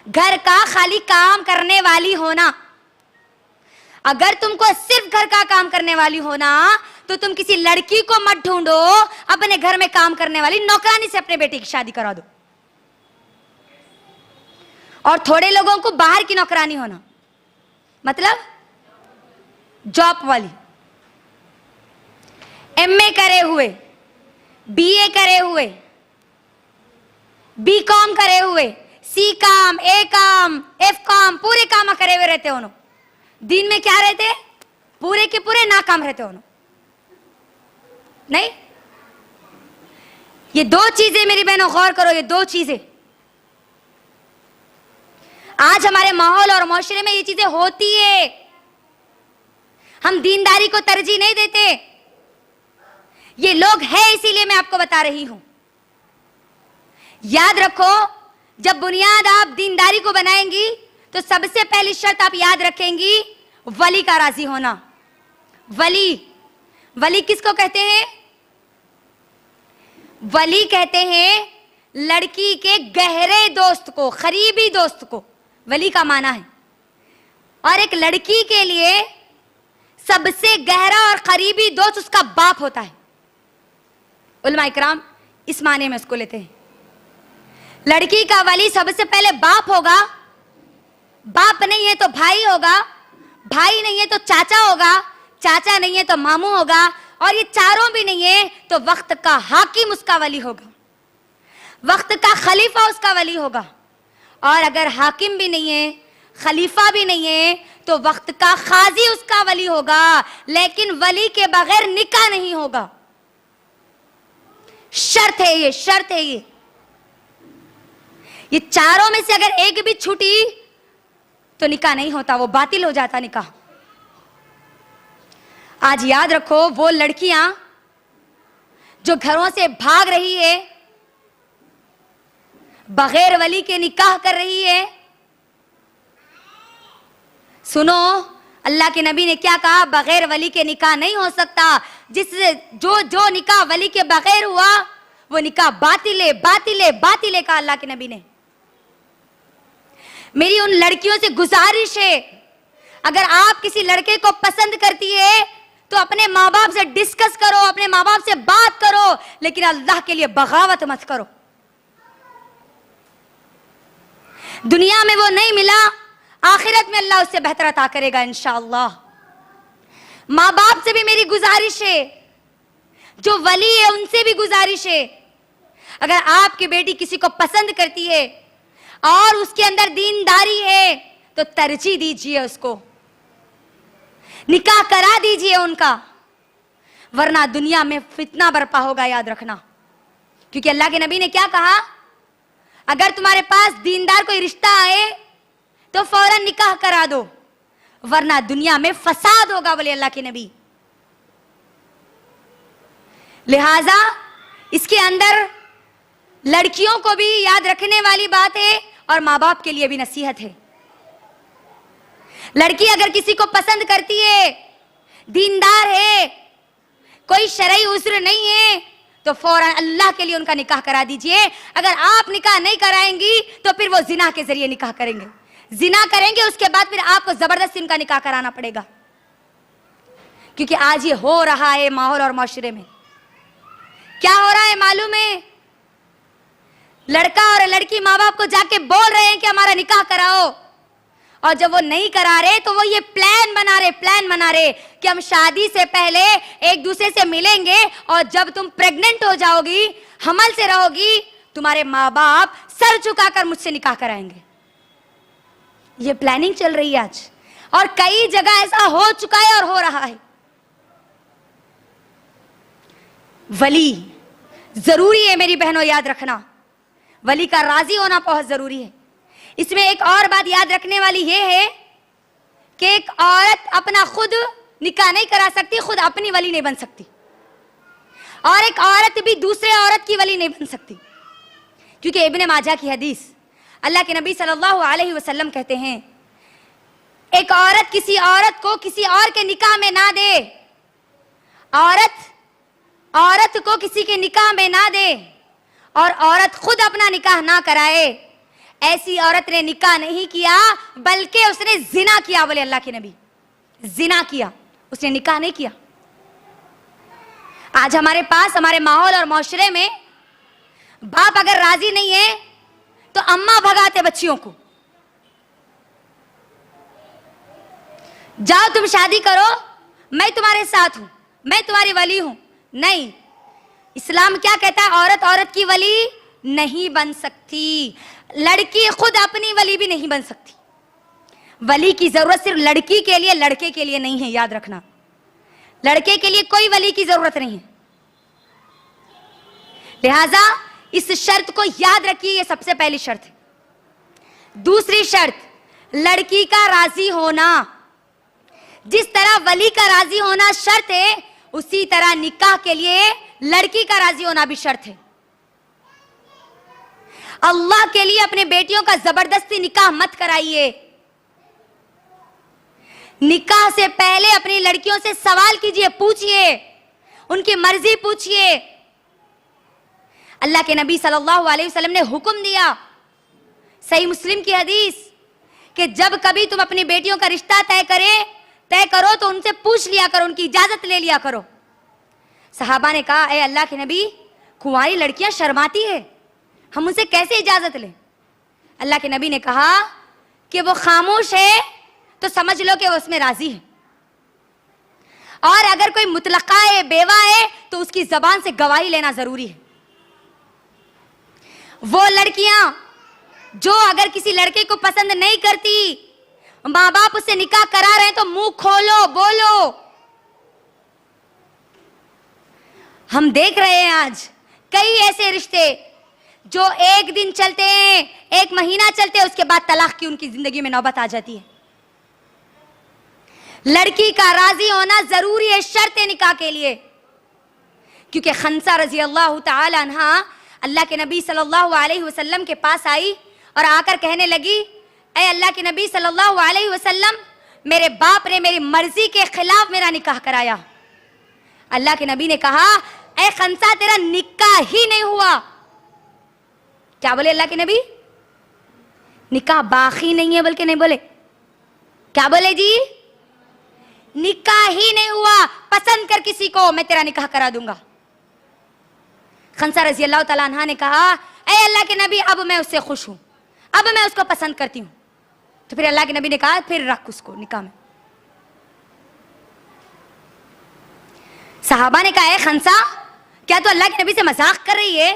घर का खाली काम करने वाली होना। अगर तुमको सिर्फ घर का काम करने वाली होना तो तुम किसी लड़की को मत ढूंढो, अपने घर में काम करने वाली नौकरानी से अपने बेटे की शादी करा दो। और थोड़े लोगों को बाहर की नौकरानी होना, मतलब जॉब वाली, एमए करे हुए, बीए करे हुए, बीकॉम करे हुए, सी काम, ए काम, एफ काम, पूरे काम करे हुए रहते हो। दिन में क्या रहते? पूरे के पूरे नाकाम रहते हो। नहीं, ये दो चीजें मेरी बहनों गौर करो, ये दो चीजें आज हमारे माहौल और माशरे में ये चीजें होती है। हम दीनदारी को तरजीह नहीं देते। ये लोग हैं, इसीलिए मैं आपको बता रही हूं। याद रखो, जब बुनियाद आप दीनदारी को बनाएंगी तो सबसे पहली शर्त आप याद रखेंगी, वली का राजी होना। वली किसको कहते हैं? वली कहते हैं लड़की के गहरे दोस्त को, करीबी दोस्त को वली का माना है। और एक लड़की के लिए सबसे गहरा और करीबी दोस्त उसका बाप होता है। उलमा इकराम इस माने में उसको लेते हैं। लड़की का वली सबसे पहले बाप होगा, बाप नहीं है तो भाई होगा, भाई नहीं है तो चाचा होगा, चाचा नहीं है तो मामू होगा, और ये चारों भी नहीं है तो वक्त का हाकिम उसका वली होगा, वक्त का खलीफा उसका वली होगा। और अगर हाकिम भी नहीं है, खलीफा भी नहीं है, तो वक्त का काजी उसका वली होगा। लेकिन वली के बगैर निकाह नहीं होगा। शर्त है ये, शर्त है ये। ये चारों में से अगर एक भी छूटी तो निकाह नहीं होता, वो बातिल हो जाता निकाह। आज याद रखो, वो लड़कियां जो घरों से भाग रही है, बगैर वली के निकाह कर रही है, सुनो अल्लाह के नबी ने क्या कहा, बगैर वली के निकाह नहीं हो सकता। जो निकाह वली के बगैर हुआ वो निकाह बातिले बातिले बातिले का अल्लाह के नबी ने। मेरी उन लड़कियों से गुजारिश है, अगर आप किसी लड़के को पसंद करती है तो अपने माँ बाप से डिस्कस करो, अपने माँ बाप से बात करो, लेकिन अल्लाह के लिए बगावत मत करो। दुनिया में वो नहीं मिला, आखिरत में अल्लाह उससे बेहतर अता करेगा इंशाअल्लाह। माँ बाप से भी मेरी गुजारिश है, जो वली है उनसे भी गुजारिश है, अगर आपकी बेटी किसी को पसंद करती है और उसके अंदर दीनदारी है तो तरजीह दीजिए, उसको निकाह करा दीजिए उनका, वरना दुनिया में फितना बर्पा होगा, याद रखना। क्योंकि अल्लाह के नबी ने क्या कहा, अगर तुम्हारे पास दीनदार कोई रिश्ता आए तो फौरन निकाह करा दो, वरना दुनिया में फसाद होगा, बोले अल्लाह के नबी। लिहाजा इसके अंदर लड़कियों को भी याद रखने वाली बात है और माँ बाप के लिए भी नसीहत है। लड़की अगर किसी को पसंद करती है, दीनदार है, कोई शरई उज्र नहीं है, तो फौरन अल्लाह के लिए उनका निकाह करा दीजिए। अगर आप निकाह नहीं कराएंगी तो फिर वो जिना के जरिए निकाह करेंगे। जिना करेंगे उसके बाद फिर आपको जबरदस्ती उनका निकाह कराना पड़ेगा। क्योंकि आज ये हो रहा है माहौल और माशरे में। क्या हो रहा है मालूम है? लड़का और लड़की माँ बाप को जाके बोल रहे हैं कि हमारा निकाह कराओ, और जब वो नहीं करा रहे तो वो ये प्लान बना रहे कि हम शादी से पहले एक दूसरे से मिलेंगे, और जब तुम प्रेग्नेंट हो जाओगी, हमल से रहोगी, तुम्हारे माँ बाप सर झुकाकर मुझसे निकाह कराएंगे। ये प्लानिंग चल रही है आज, और कई जगह ऐसा हो चुका है और हो रहा है। वली जरूरी है मेरी बहनों, याद रखना, वली का राजी होना बहुत जरूरी है। इसमें एक और बात याद रखने वाली यह है कि एक औरत अपना खुद निकाह नहीं करा सकती, खुद अपनी वली नहीं बन सकती, और एक औरत भी दूसरे औरत की वली नहीं बन सकती। क्योंकि इब्ने माजा की हदीस, अल्लाह के नबी सल्लल्लाहु अलैहि वसल्लम कहते हैं, एक औरत किसी औरत को किसी और के निकाह में ना दे, औरत को किसी के निकाह में ना दे, और औरत खुद अपना निकाह ना कराए, ऐसी औरत ने निकाह नहीं किया बल्कि उसने जिना किया। बोले अल्लाह के नबी, जिना किया, उसने निकाह नहीं किया। आज हमारे पास, हमारे माहौल और माशरे में, बाप अगर राजी नहीं है तो अम्मा भगाते बच्चियों को, जाओ तुम शादी करो, मैं तुम्हारे साथ हूं, मैं तुम्हारी वली हूं। नहीं, इस्लाम क्या कहता है? औरत औरत की वली नहीं बन सकती, लड़की खुद अपनी वली भी नहीं बन सकती। वली की जरूरत सिर्फ लड़की के लिए, लड़के के लिए नहीं है, याद रखना। लड़के के लिए कोई वली की जरूरत नहीं है। लिहाजा इस शर्त को याद रखिए, ये सबसे पहली शर्त है। दूसरी शर्त, लड़की का राजी होना। जिस तरह वली का राजी होना शर्त है, उसी तरह निकाह के लिए लड़की का राजी होना भी शर्त है। अल्लाह के लिए अपने बेटियों का जबरदस्ती निकाह मत कराइए। निकाह से पहले अपनी लड़कियों से सवाल कीजिए, पूछिए, उनकी मर्जी पूछिए। अल्लाह के नबी सल्लल्लाहु अलैहि वसल्लम ने हुक्म दिया, सही मुस्लिम की हदीस, कि जब कभी तुम अपनी बेटियों का रिश्ता तय करो तो उनसे पूछ लिया करो, उनकी इजाजत ले लिया करो। सहाबा ने कहा, ए अल्लाह के नबी, कुंवारी लड़कियां शर्माती है, हम उनसे कैसे इजाजत लें? अल्लाह के नबी ने कहा कि वो खामोश है तो समझ लो कि वो उसमें राजी है, और अगर कोई मुतलका है, बेवा है, तो उसकी जबान से गवाही लेना जरूरी है। वो लड़कियां जो अगर किसी लड़के को पसंद नहीं करती, माँ बाप उससे निकाह करा रहे हैं, तो मुंह खोलो, बोलो। हम देख रहे हैं आज कई ऐसे रिश्ते जो एक दिन चलते हैं, एक महीना चलते हैं, उसके बाद तलाक की उनकी जिंदगी में नौबत आ जाती है। लड़की का राजी होना जरूरी है, शर्त है निकाह के लिए। क्योंकि खंसा रजी अल्लाह तआला अन्हा अल्लाह के नबी सल्लल्लाहु अलैहि वसल्लम के पास आई और आकर कहने लगी, ऐ अल्लाह के नबी सल्लल्लाहु अलैहि वसल्लम, मेरे बाप ने मेरी मर्जी के खिलाफ मेरा निकाह कराया। अल्लाह के नबी ने कहा, ऐ खंसा, तेरा निकाह ही नहीं हुआ। क्या बोले अल्लाह के नबी? निकाह बाकी नहीं है, बल्कि नहीं बोले, क्या बोले जी? निकाह ही नहीं हुआ, पसंद कर किसी को, मैं तेरा निकाह करा दूंगा। खंसा रजी अल्लाह तआला अन्हा ने कहा, ऐ अल्लाह के नबी, अब मैं उससे खुश हूं, अब मैं उसको पसंद करती हूं। तो फिर अल्लाह के नबी ने कहा, फिर रख उसको निकाह में। सहाबा ने कहा, ऐ खंसा, क्या तू अल्लाह के नबी से मजाक कर रही है?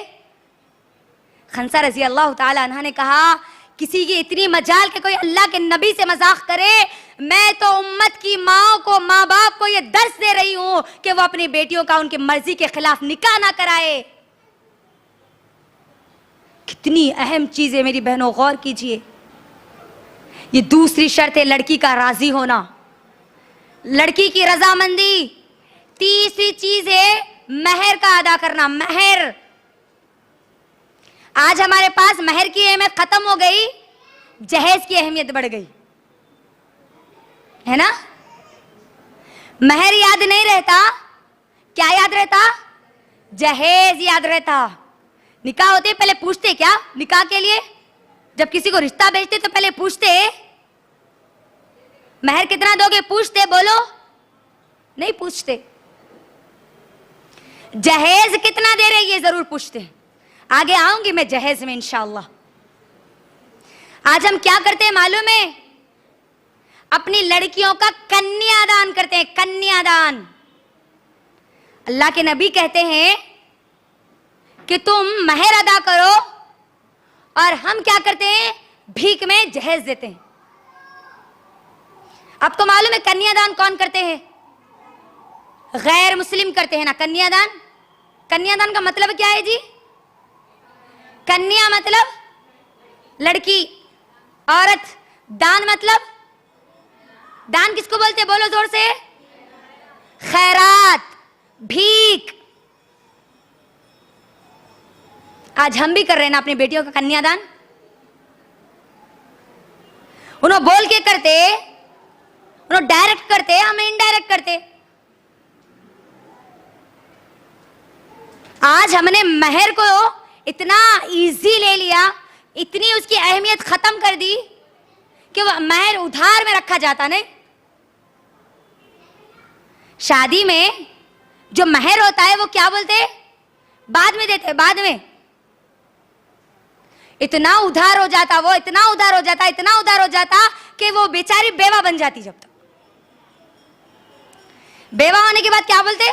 खंसा रजी अल्लाह तआला अन्हा ने कहा, किसी की इतनी मजाल के कोई अल्लाह के नबी से मजाक करे, मैं तो उम्मत की माँ को, माँ बाप को ये दर्स दे रही हूं कि वो अपनी बेटियों का उनकी मर्जी के खिलाफ निकाह ना कराए। कितनी अहम चीज है मेरी बहनों, गौर कीजिए। ये दूसरी शर्त है लड़की का राजी होना, लड़की की रजामंदी। तीसरी चीज है महर का अदा करना। महर, आज हमारे पास महर की अहमियत खत्म हो गई, जहेज की अहमियत बढ़ गई है ना। महर याद नहीं रहता, क्या याद रहता? जहेज याद रहता। निकाह होते पहले पूछते क्या निकाह के लिए? जब किसी को रिश्ता भेजते तो पहले पूछते महर कितना दोगे पूछते? बोलो, नहीं पूछते। जहेज कितना दे रहे ये जरूर पूछते हैं। आगे आऊंगी मैं जहेज में इंशाअल्लाह। आज हम क्या करते हैं मालूम है? अपनी लड़कियों का कन्यादान करते हैं, कन्यादान। अल्लाह के नबी कहते हैं कि तुम महर अदा करो, और हम क्या करते हैं? भीख में जहेज देते हैं। अब तो मालूम है कन्यादान कौन करते हैं? गैर मुस्लिम करते हैं ना कन्यादान। कन्यादान का मतलब क्या है जी? कन्या मतलब लड़की, औरत। दान मतलब, दान किसको बोलते हैं? बोलो जोर से। खैरात, भीख। आज हम भी कर रहे हैं ना अपनी बेटियों का कन्यादान। उन्होंने बोल के करते, उन्होंने डायरेक्ट करते, हम इनडायरेक्ट करते। आज हमने महर को इतना इजी ले लिया, इतनी उसकी अहमियत खत्म कर दी कि वह महर उधार में रखा जाता नहीं। शादी में जो महर होता है वो क्या बोलते हैं? बाद में देते, बाद में। इतना उधार हो जाता वो, इतना उधार हो जाता, इतना उधार हो जाता कि वो बेचारी बेवा बन जाती। जब तक बेवा होने के बाद क्या बोलते?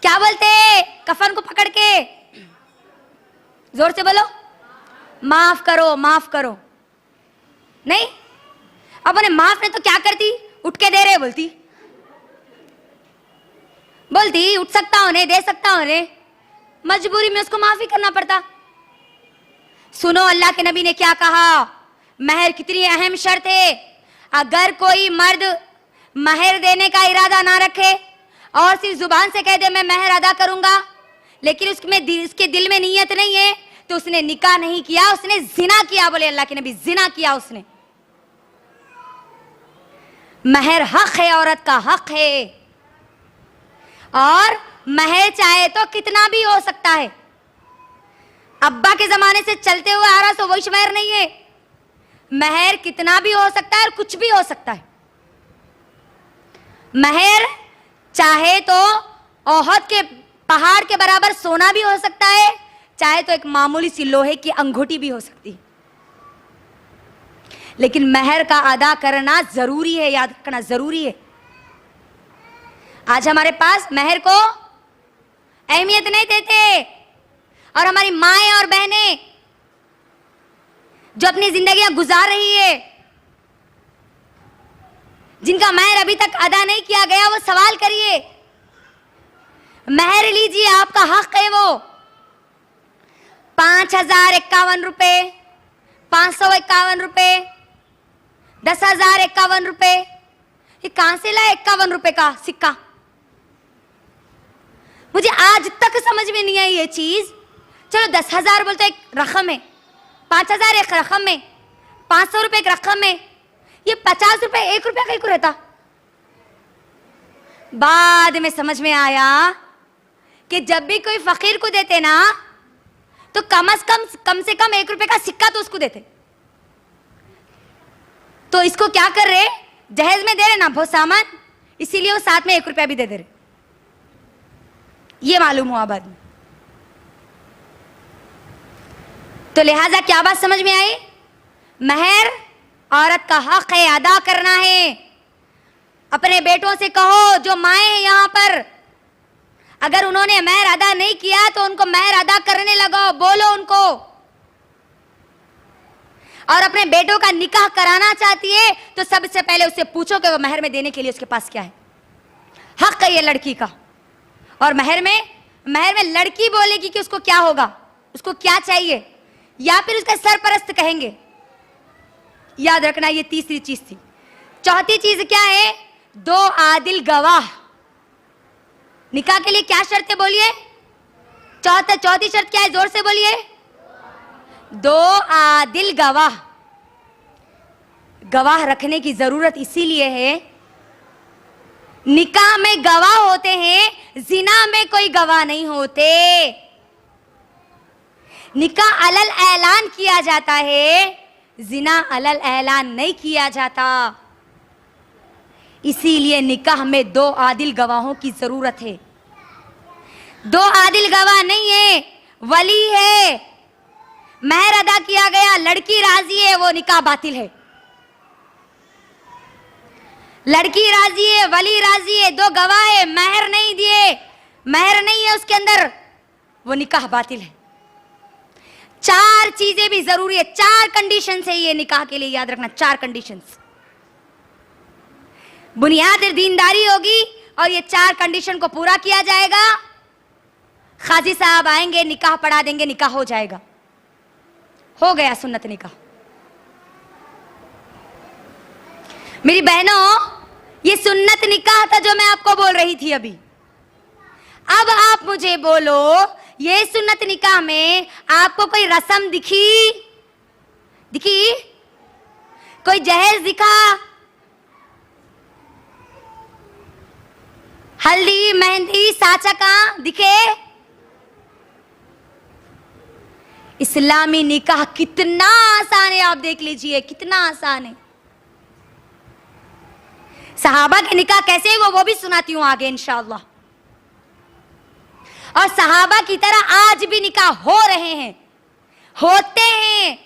क्या बोलते? कफन को पकड़ के जोर से बोलो, माफ करो, माफ करो। नहीं, अब उन्हें माफ नहीं तो क्या करती? उठ के दे रहे बोलती, बोलती उठ सकता हूं, नहीं दे सकता हूं, नहीं मजबूरी में उसको माफी करना पड़ता। सुनो अल्लाह के नबी ने क्या कहा, महर कितनी अहम शर्त है। अगर कोई मर्द महर देने का इरादा ना रखे और सिर्फ जुबान से कह दे मैं महर अदा करूंगा, लेकिन उसके दिल में नीयत नहीं है, तो उसने निकाह नहीं किया, उसने जिना किया। बोले अल्लाह के नबी, जिना किया उसने। महर हक है, औरत का हक है, और महर चाहे तो कितना भी हो सकता है। अब्बा के जमाने से चलते हुए आ रहा तो वही महर नहीं है। महर कितना भी हो सकता है और कुछ भी हो सकता है। महर चाहे तो ओहद के पहाड़ के बराबर सोना भी हो सकता है, चाहे तो एक मामूली सी लोहे की अंगूठी भी हो सकती है। लेकिन महर का अदा करना जरूरी है, याद रखना जरूरी है। आज हमारे पास महर को अहमियत नहीं देते, और हमारी माएं और बहनें जो अपनी जिंदगियां गुजार रही है, जिनका महर अभी तक अदा नहीं किया गया, वो सवाल करिए। महर लीजिए, आपका हक है वो। 5051 रुपए, 551 रुपए, 10,051 रुपए, ये कहां से लाए 51 रुपए का सिक्का? मुझे आज तक समझ में नहीं आई ये चीज। चलो 10,000 बोलते एक रकम है, 5,000 एक रकम है, 500 रुपए एक रकम है, ये 50 रुपए 1 रुपया कहीं को रहता। बाद में समझ में आया कि जब भी कोई फकीर को देते ना, तो कम से कम 1 रुपए का सिक्का तो उसको देते। तो इसको क्या कर रहे, जहेज में दे रहे ना बहुत सामान, इसीलिए वो साथ में 1 रुपया भी दे दे रहे। ये मालूम हुआ बाद में। तो लिहाजा क्या बात समझ में आई? महर औरत का हक है, अदा करना है। अपने बेटों से कहो जो माएं हैं यहां पर, अगर उन्होंने महर अदा नहीं किया तो उनको महर अदा करने लगाओ, बोलो उनको। और अपने बेटों का निकाह कराना चाहती है तो सबसे पहले उससे पूछो कि वो महर में देने के लिए उसके पास क्या है। हक है ये लड़की का। और महर में लड़की बोलेगी कि उसको क्या होगा, उसको क्या चाहिए, या फिर उसका सरपरस्त कहेंगे। याद रखना, ये तीसरी चीज थी। चौथी चीज क्या है? 2 आदिल गवाह। निकाह के लिए क्या शर्त है बोलिए? चौथी शर्त क्या है? जोर से बोलिए। 2 आदिल गवाह। गवाह रखने की जरूरत इसीलिए है, निकाह में गवाह होते हैं, जिना में कोई गवाह नहीं होते। निकाह अलल ऐलान किया जाता है, जिना अलल ऐलान नहीं किया जाता। इसीलिए निकाह में 2 आदिल गवाहों की जरूरत है। 2 आदिल गवाह नहीं है, वली है, महर अदा किया गया, लड़की राजी है, वो निकाह बातिल है। लड़की राजी है, वली राजी है, 2 गवाह है, महर नहीं दिए, महर नहीं है उसके अंदर, वो निकाह बातिल है। 4 चीजें भी जरूरी है, 4 कंडीशंस है ये निकाह के लिए, याद रखना 4 कंडीशंस। बुनियाद दीनदारी होगी और ये 4 कंडीशन को पूरा किया जाएगा। खाजी साहब आएंगे, निकाह पढ़ा देंगे, निकाह हो जाएगा, हो गया सुन्नत निकाह। मेरी बहनों, ये सुन्नत निकाह था जो मैं आपको बोल रही थी अभी। अब आप मुझे बोलो, ये सुन्नत निकाह में आपको कोई रस्म दिखी? कोई जहेज दिखा? हल्दी, मेहंदी, साचा कहां दिखे? इस्लामी निकाह कितना आसान है, आप देख लीजिए कितना आसान है। सहाबा के निकाह कैसे है वो भी सुनाती हूं आगे इंशाअल्लाह। और सहाबा की तरह आज भी निकाह हो रहे हैं, होते हैं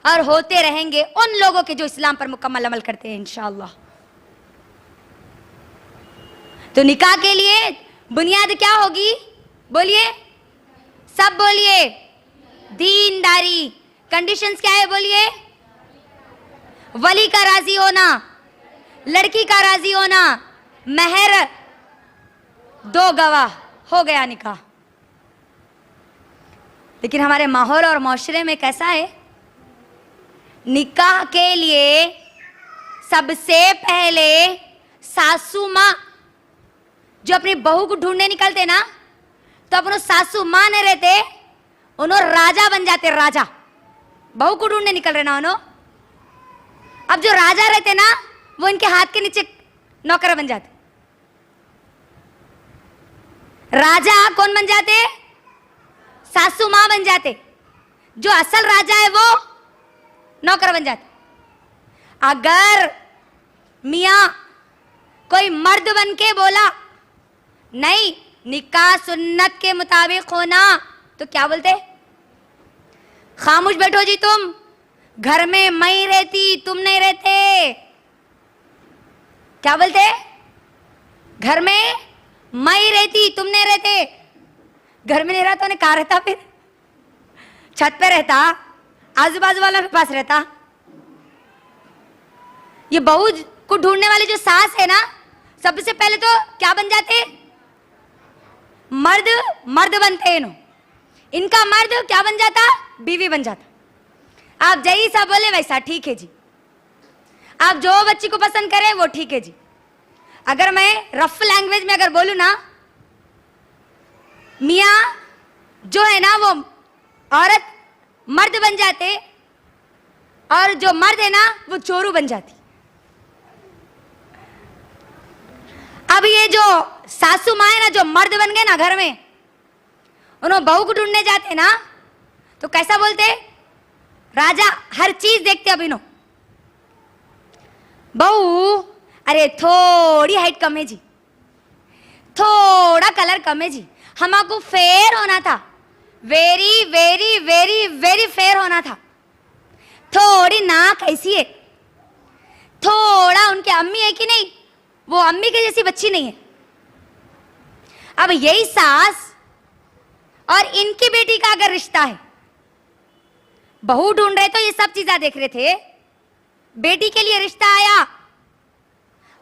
और होते रहेंगे उन लोगों के जो इस्लाम पर मुकम्मल अमल करते हैं इंशाअल्लाह। तो निकाह के लिए बुनियाद क्या होगी? बोलिए, सब बोलिए। दीनदारी। कंडीशंस क्या है बोलिए? वली का राजी होना, लड़की का राजी होना, महर, 2 गवाह, हो गया निकाह। लेकिन हमारे माहौल और माशरे में कैसा है? निकाह के लिए सबसे पहले सासू माँ जो अपनी बहू को ढूंढने निकलते ना, तो अपनों सासू माँ नहीं रहते, उन्होंने राजा बन जाते, राजा। बहू को ढूंढने निकल रहे ना उन्हों, अब जो राजा रहते ना वो इनके हाथ के नीचे नौकर बन जाते। राजा कौन बन जाते? सासू माँ बन जाते। जो असल राजा है वो नौकर बन जाते। अगर मियां कोई मर्द बन के बोला नहीं निकाह सुन्नत के मुताबिक होना, तो क्या बोलते? खामोश बैठो जी, तुम घर में मैं रहती, तुम नहीं रहते। क्या बोलते? घर में मैं रहती, तुम नहीं रहते। घर में नहीं रहता उन्हें कहाँ रहता? फिर छत पे रहता, आजू बाजू वालों के पास रहता। ये बहू को ढूंढने वाली जो सास है ना, सबसे पहले तो क्या बन जाते? मर्द बनते हैं। इनका मर्द क्या बन जाता? बीवी बन जाता। आप जैसा बोले वैसा ठीक है जी, आप जो बच्ची को पसंद करें वो ठीक है जी। अगर मैं रफ लैंग्वेज में अगर बोलूं ना, मियाँ जो है ना वो औरत मर्द बन जाते और जो मर्द है ना वो चोरू बन जाती। अब ये जो सासू माँ है ना, जो मर्द बन गए ना घर में, उन्होंने बहू को ढूंढने जाते ना, तो कैसा बोलते? राजा हर चीज देखते। अब इन्हों बहू, अरे थोड़ी हाइट कम है जी, थोड़ा कलर कम है जी, हमको फेयर होना था, very very very very fair होना था। थोड़ी नाक ऐसी है, थोड़ा उनके अम्मी है कि नहीं, वो अम्मी के जैसी बच्ची नहीं है। अब यही सास और इनकी बेटी का अगर रिश्ता है, बहू ढूंढ रहे तो ये सब चीजें देख रहे थे, बेटी के लिए रिश्ता आया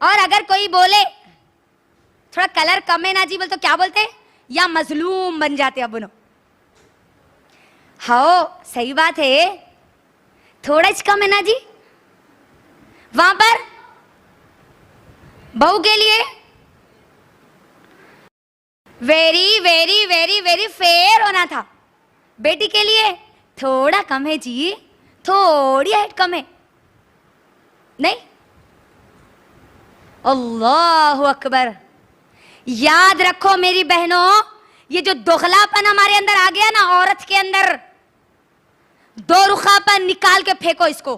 और अगर कोई बोले थोड़ा कलर कम है ना जी, बोल तो क्या बोलते? या मजलूम बन जाते। अब उन्हों हाँ सही बात है, थोड़ा ही कम है ना जी। वहां पर बहू के लिए very very very very fair होना था, बेटी के लिए थोड़ा कम है जी, थोड़ी हाइट कम है। नहीं, अल्लाहु अकबर। याद रखो मेरी बहनों, ये जो दोगलापन हमारे अंदर आ गया ना, औरत के अंदर दो रुखापन निकाल के फेंको इसको,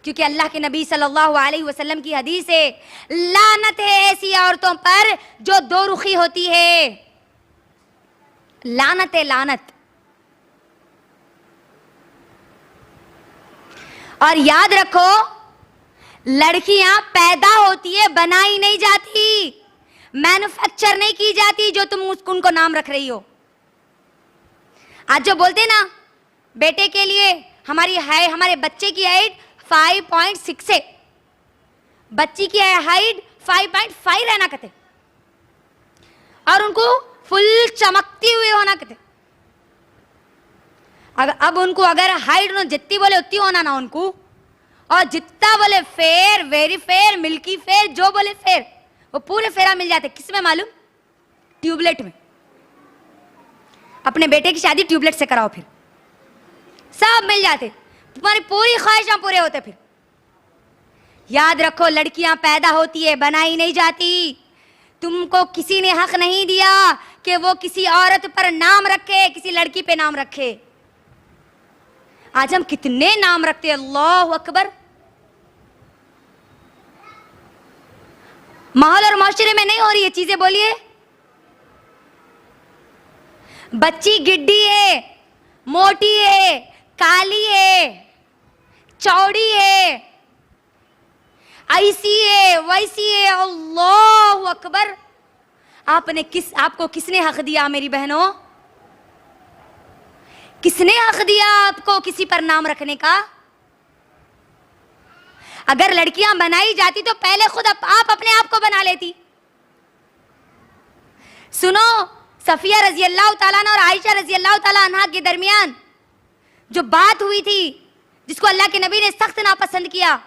क्योंकि अल्लाह के नबी सल्लल्लाहु अलैहि वसल्लम की हदीस है, लानत है ऐसी औरतों पर जो दो रुखी होती है। लानत है, लानत। और याद रखो, लड़कियां पैदा होती है, बनाई नहीं जाती, मैन्युफैक्चर नहीं की जाती जो तुम उनको नाम रख रही हो। आज जो बोलते ना बेटे के लिए हमारे बच्चे की हाइट 5.6 है, बच्ची की हाइट 5.5 रहना कहते, और उनको फुल चमकती हुई होना कहते। अब उनको अगर हाइट जितनी बोले उतनी होना ना उनको, और जितना बोले fair, very fair, milky fair, जो बोले फेयर, वो पूरे फेरा मिल जाते। किस में मालूम? ट्यूबलेट में। अपने बेटे की शादी ट्यूबलेट से कराओ, फिर सब मिल जाते, तुम्हारी पूरी ख्वाहिशां पूरे होते। फिर याद रखो, लड़कियां पैदा होती है, बनाई नहीं जाती। तुमको किसी ने हक नहीं दिया कि वो किसी औरत पर नाम रखे, किसी लड़की पे नाम रखे। आज हम कितने नाम रखते हैं, अल्लाह अकबर। माहौल और माशरे में नहीं हो रही है चीजें, बोलिए। बच्ची गिड्डी है, मोटी है, काली है, चौड़ी है, ऐसी है, वैसी है, अल्लाह अकबर। आपको किसने हक दिया मेरी बहनों? किसने हक दिया आपको किसी पर नाम रखने का? अगर लड़कियां बनाई जाती तो पहले खुद आप अपने आप को बना लेती। सुनो, सफिया रजी अल्लाह ताला अन्हा और आयशा रजी अल्लाह ताला अन्हा के दरमियान जो बात हुई थी, जिसको अल्लाह के नबी ने सख्त नापसंद किया।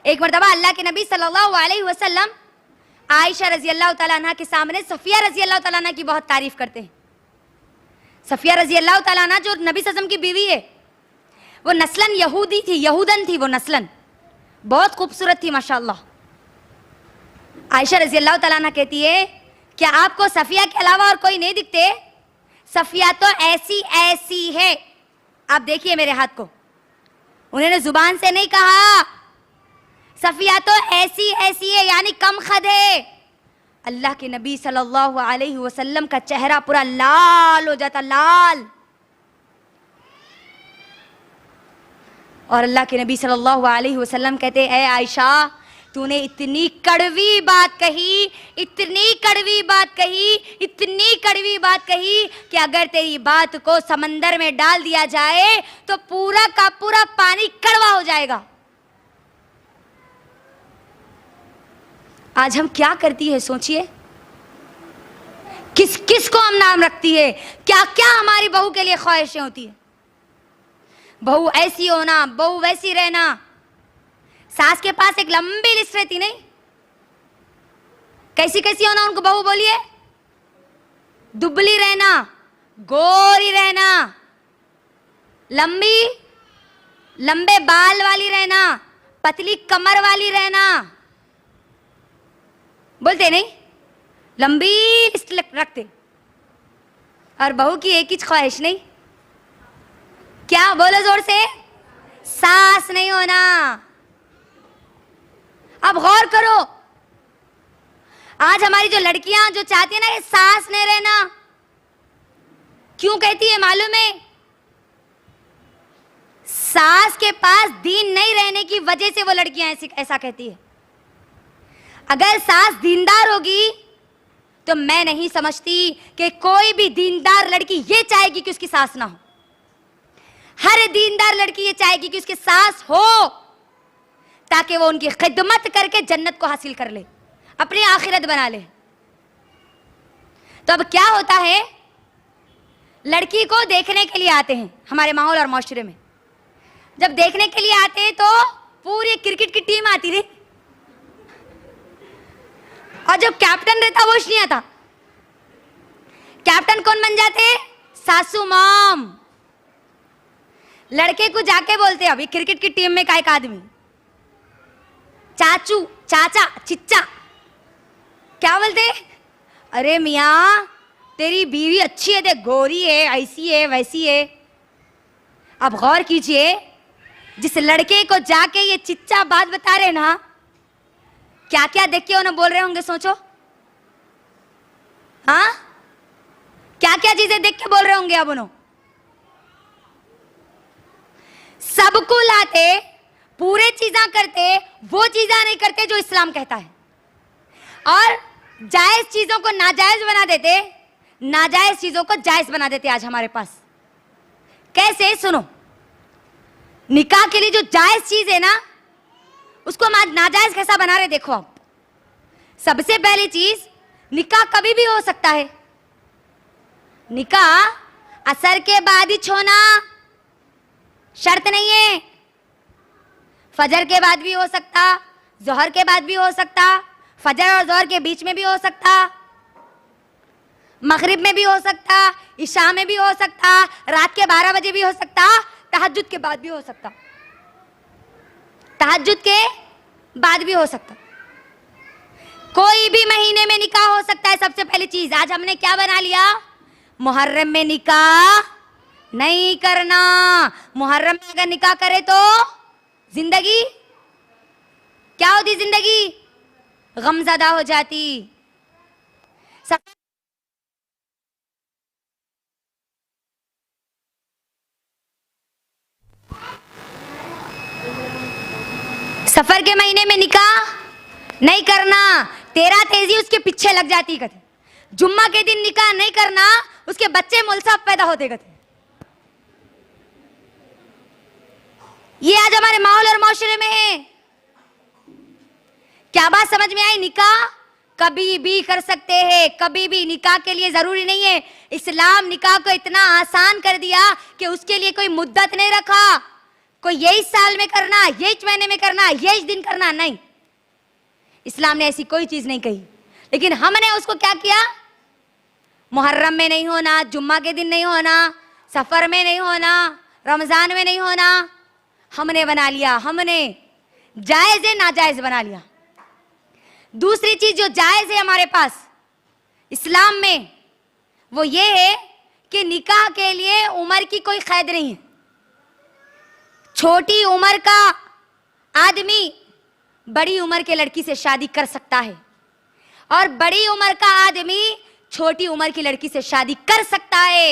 एक मर्तबा अल्लाह के नबी सल्लल्लाहु अलैहि वसल्लम आयशा रजी अल्लाह ताला अन्हा के सामने सफिया रजी अल्लाह ताला अन्हा की बहुत तारीफ करते हैं। सफिया रजी अल्लाह ताला अन्हा जो नबी सल्लल्लाहु अलैहि वसल्लम की बीवी है, वो नस्लन यहूदी थी, यहूदन थी, वो नस्लन बहुत खूबसूरत थी माशाअल्लाह। आयशा रजी अल्लाह ताला अन्हा कहती है, क्या आपको सफिया के अलावा और कोई नहीं दिखते? सफिया तो ऐसी ऐसी है। आप देखिए मेरे हाथ को, उन्होंने जुबान से नहीं कहा, सफिया तो ऐसी ऐसी है, यानी कम खद है। अल्लाह के नबी सल्लल्लाहु अलैहि वसल्लम का चेहरा पूरा लाल हो जाता, लाल। और अल्लाह के नबी सल्लल्लाहु अलैहि वसल्लम कहते, ऐ आयशा, तूने इतनी कड़वी बात कही, इतनी कड़वी बात कही, इतनी कड़वी बात कही कि अगर तेरी बात को समंदर में डाल दिया जाए तो पूरा का पूरा पानी कड़वा हो जाएगा। आज हम क्या करती है सोचिए, किस किस को हम नाम रखती है, क्या क्या हमारी बहू के लिए ख्वाहिशें होती है। बहू ऐसी होना, बहू वैसी रहना। सास के पास एक लंबी लिस्ट रहती, नहीं? कैसी कैसी होना उनको बहू, बोलिए। दुबली रहना, गोरी रहना, लंबी लंबे बाल वाली रहना, पतली कमर वाली रहना, बोलते नहीं? लंबी लिस्ट रखते। और बहू की एक ही ख्वाहिश, नहीं? क्या? बोलो जोर से। सास नहीं होना। अब गौर करो, आज हमारी जो लड़कियां जो चाहती है ना, ये सास नहीं रहना, क्यों कहती है मालूम है? सास के पास दीन नहीं रहने की वजह से वो लड़कियां ऐसा कहती है। अगर सास दीनदार होगी तो मैं नहीं समझती कि कोई भी दीनदार लड़की ये चाहेगी कि उसकी सास ना हो। हर दीनदार लड़की ये चाहेगी कि उसकी सास हो, ताकि वो उनकी खिदमत करके जन्नत को हासिल कर ले, अपनी आखिरत बना ले। तो अब क्या होता है, लड़की को देखने के लिए आते हैं हमारे माहौल और माशरे में। जब देखने के लिए आते हैं तो पूरी क्रिकेट की टीम आती थी, और जब कैप्टन रहता वो नहीं आता। कैप्टन कौन बन जाते? सासू मॉम। लड़के को जाके बोलते, अभी क्रिकेट की टीम में का एक आदमी, चाचू, चाचा, चिच्चा, क्या बोलते? अरे मियाँ, तेरी बीवी अच्छी है, देख, गोरी है, ऐसी है, वैसी है। अब गौर कीजिए, जिस लड़के को जाके ये चिच्चा बात बता रहे ना, क्या क्या देख के उन्हें बोल रहे होंगे, सोचो। हाँ, क्या क्या चीजें देख के बोल रहे होंगे अब उन्होंने। सबको लाते, पूरे चीजा करते, वो चीजा नहीं करते जो इस्लाम कहता है, और जायज चीजों को नाजायज बना देते, नाजायज चीजों को जायज बना देते आज हमारे पास। कैसे, सुनो। निकाह के लिए जो जायज चीज है ना, उसको हम आज नाजायज कैसा बना रहे, देखो आप। सबसे पहली चीज, निकाह कभी भी हो सकता है। निकाह असर के बाद ही होना शर्त नहीं है। फजर के बाद भी हो सकता, जोहर के बाद भी हो सकता, फजर और जोहर के बीच में भी हो सकता, मगरिब में भी हो सकता, इशा में भी हो सकता, रात के 12 बजे भी हो सकता, तहज्जुद के बाद भी हो सकता, तहज्जुद के बाद भी हो सकता। कोई भी महीने में निकाह हो सकता है। सबसे पहली चीज, आज हमने क्या बना लिया, मुहर्रम में निकाह नहीं करना। मुहर्रम में अगर निकाह करे तो जिंदगी क्या होती, जिंदगी गमज़दा हो जाती। सफर के महीने में निकाह नहीं करना, तेरा तेजी उसके पीछे लग जाती कहते। जुम्मा के दिन निकाह नहीं करना, उसके बच्चे मुलसाब पैदा होते कहते। ये आज हमारे माहौल और माशरे में है। क्या बात समझ में आई? निकाह कभी भी कर सकते हैं, कभी भी। निकाह के लिए जरूरी नहीं है। इस्लाम निकाह को इतना आसान कर दिया कि उसके लिए कोई मुद्दत नहीं रखा, कोई यही साल में करना, यही महीने में करना, यही दिन करना, नहीं। इस्लाम ने ऐसी कोई चीज नहीं कही, लेकिन हमने उसको क्या किया, मुहर्रम में नहीं होना, जुम्मा के दिन नहीं होना, सफर में नहीं होना, रमजान में नहीं होना, हमने बना लिया, हमने जायज है नाजायज बना लिया। दूसरी चीज जो जायज है हमारे पास इस्लाम में, वो ये है कि निकाह के लिए उम्र की कोई कैद नहीं है। छोटी उम्र का आदमी बड़ी उम्र के लड़की से शादी कर सकता है, और बड़ी उम्र का आदमी छोटी उम्र की लड़की से शादी कर सकता है।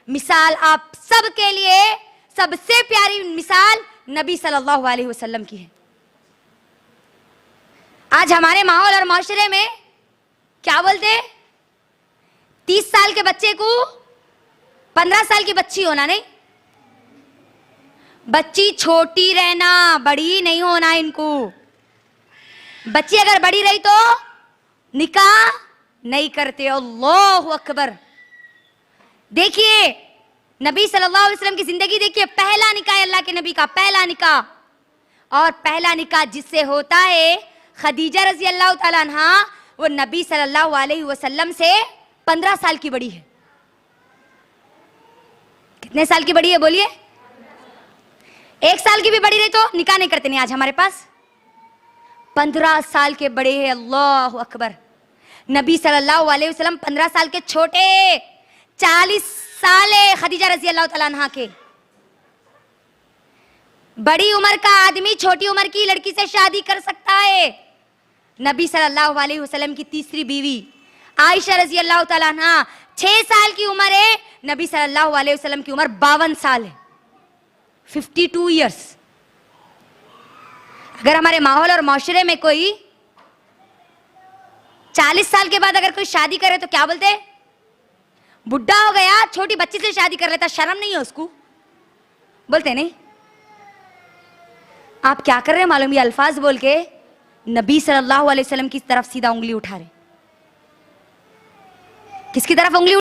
मिसाल आप सबके लिए सबसे प्यारी मिसाल नबी सल्लल्लाहु अलैहि वसल्लम की है। आज हमारे माहौल और माशरे में क्या बोलते, 30 साल के बच्चे को 15 साल की बच्ची होना नहीं, बच्ची छोटी रहना, बड़ी नहीं होना इनको। बच्ची अगर बड़ी रही तो निकाह नहीं करते। अल्लाहु अकबर। देखिए नबी सल्लल्लाहु अलैहि वसल्लम की जिंदगी देखिए, पहला निकाह अल्लाह के नबी का पहला निकाह, और पहला निकाह जिससे होता है खदीजा रजी अल्लाह तआला अन्हा, वो नबी सल्लल्लाहु अलैहि वसल्लम से 15 साल की बड़ी है। कितने साल की बड़ी है बोलिए? 1 साल की भी बड़ी रही तो निकाह नहीं करते नहीं आज हमारे पास। 15 साल के बड़े हैं। अल्लाह अकबर। नबी सल्लल्लाहु अलैहि वसल्लम 15 साल के छोटे, 40 साल है खदीजा रजी अल्लाह तआला अन्हा के। बड़ी उम्र का आदमी छोटी उम्र की लड़की से शादी कर सकता है। नबी सल्लल्लाहु अलैहि वसल्लम की तीसरी बीवी आयशा रजी अल्लाह तआला अन्हा 6 साल की उम्र है, नबी सल्लल्लाहु अलैहि वसल्लम की उम्र 52 साल है, 52 ईयर्स। अगर हमारे माहौल और माशरे में कोई 40 साल के बाद अगर कोई शादी करे तो क्या बोलते, बुढ़ा हो गया, छोटी बच्ची से शादी कर लेता, शर्म नहीं है उसको, बोलते नहीं। आप क्या कर रहे हैं मालूम, ये अल्फाज बोल के नबी सल्लल्लाहु अलैहि वसल्लम की तरफ सीधा उंगली उठा रहे। किसकी तरफ उंगली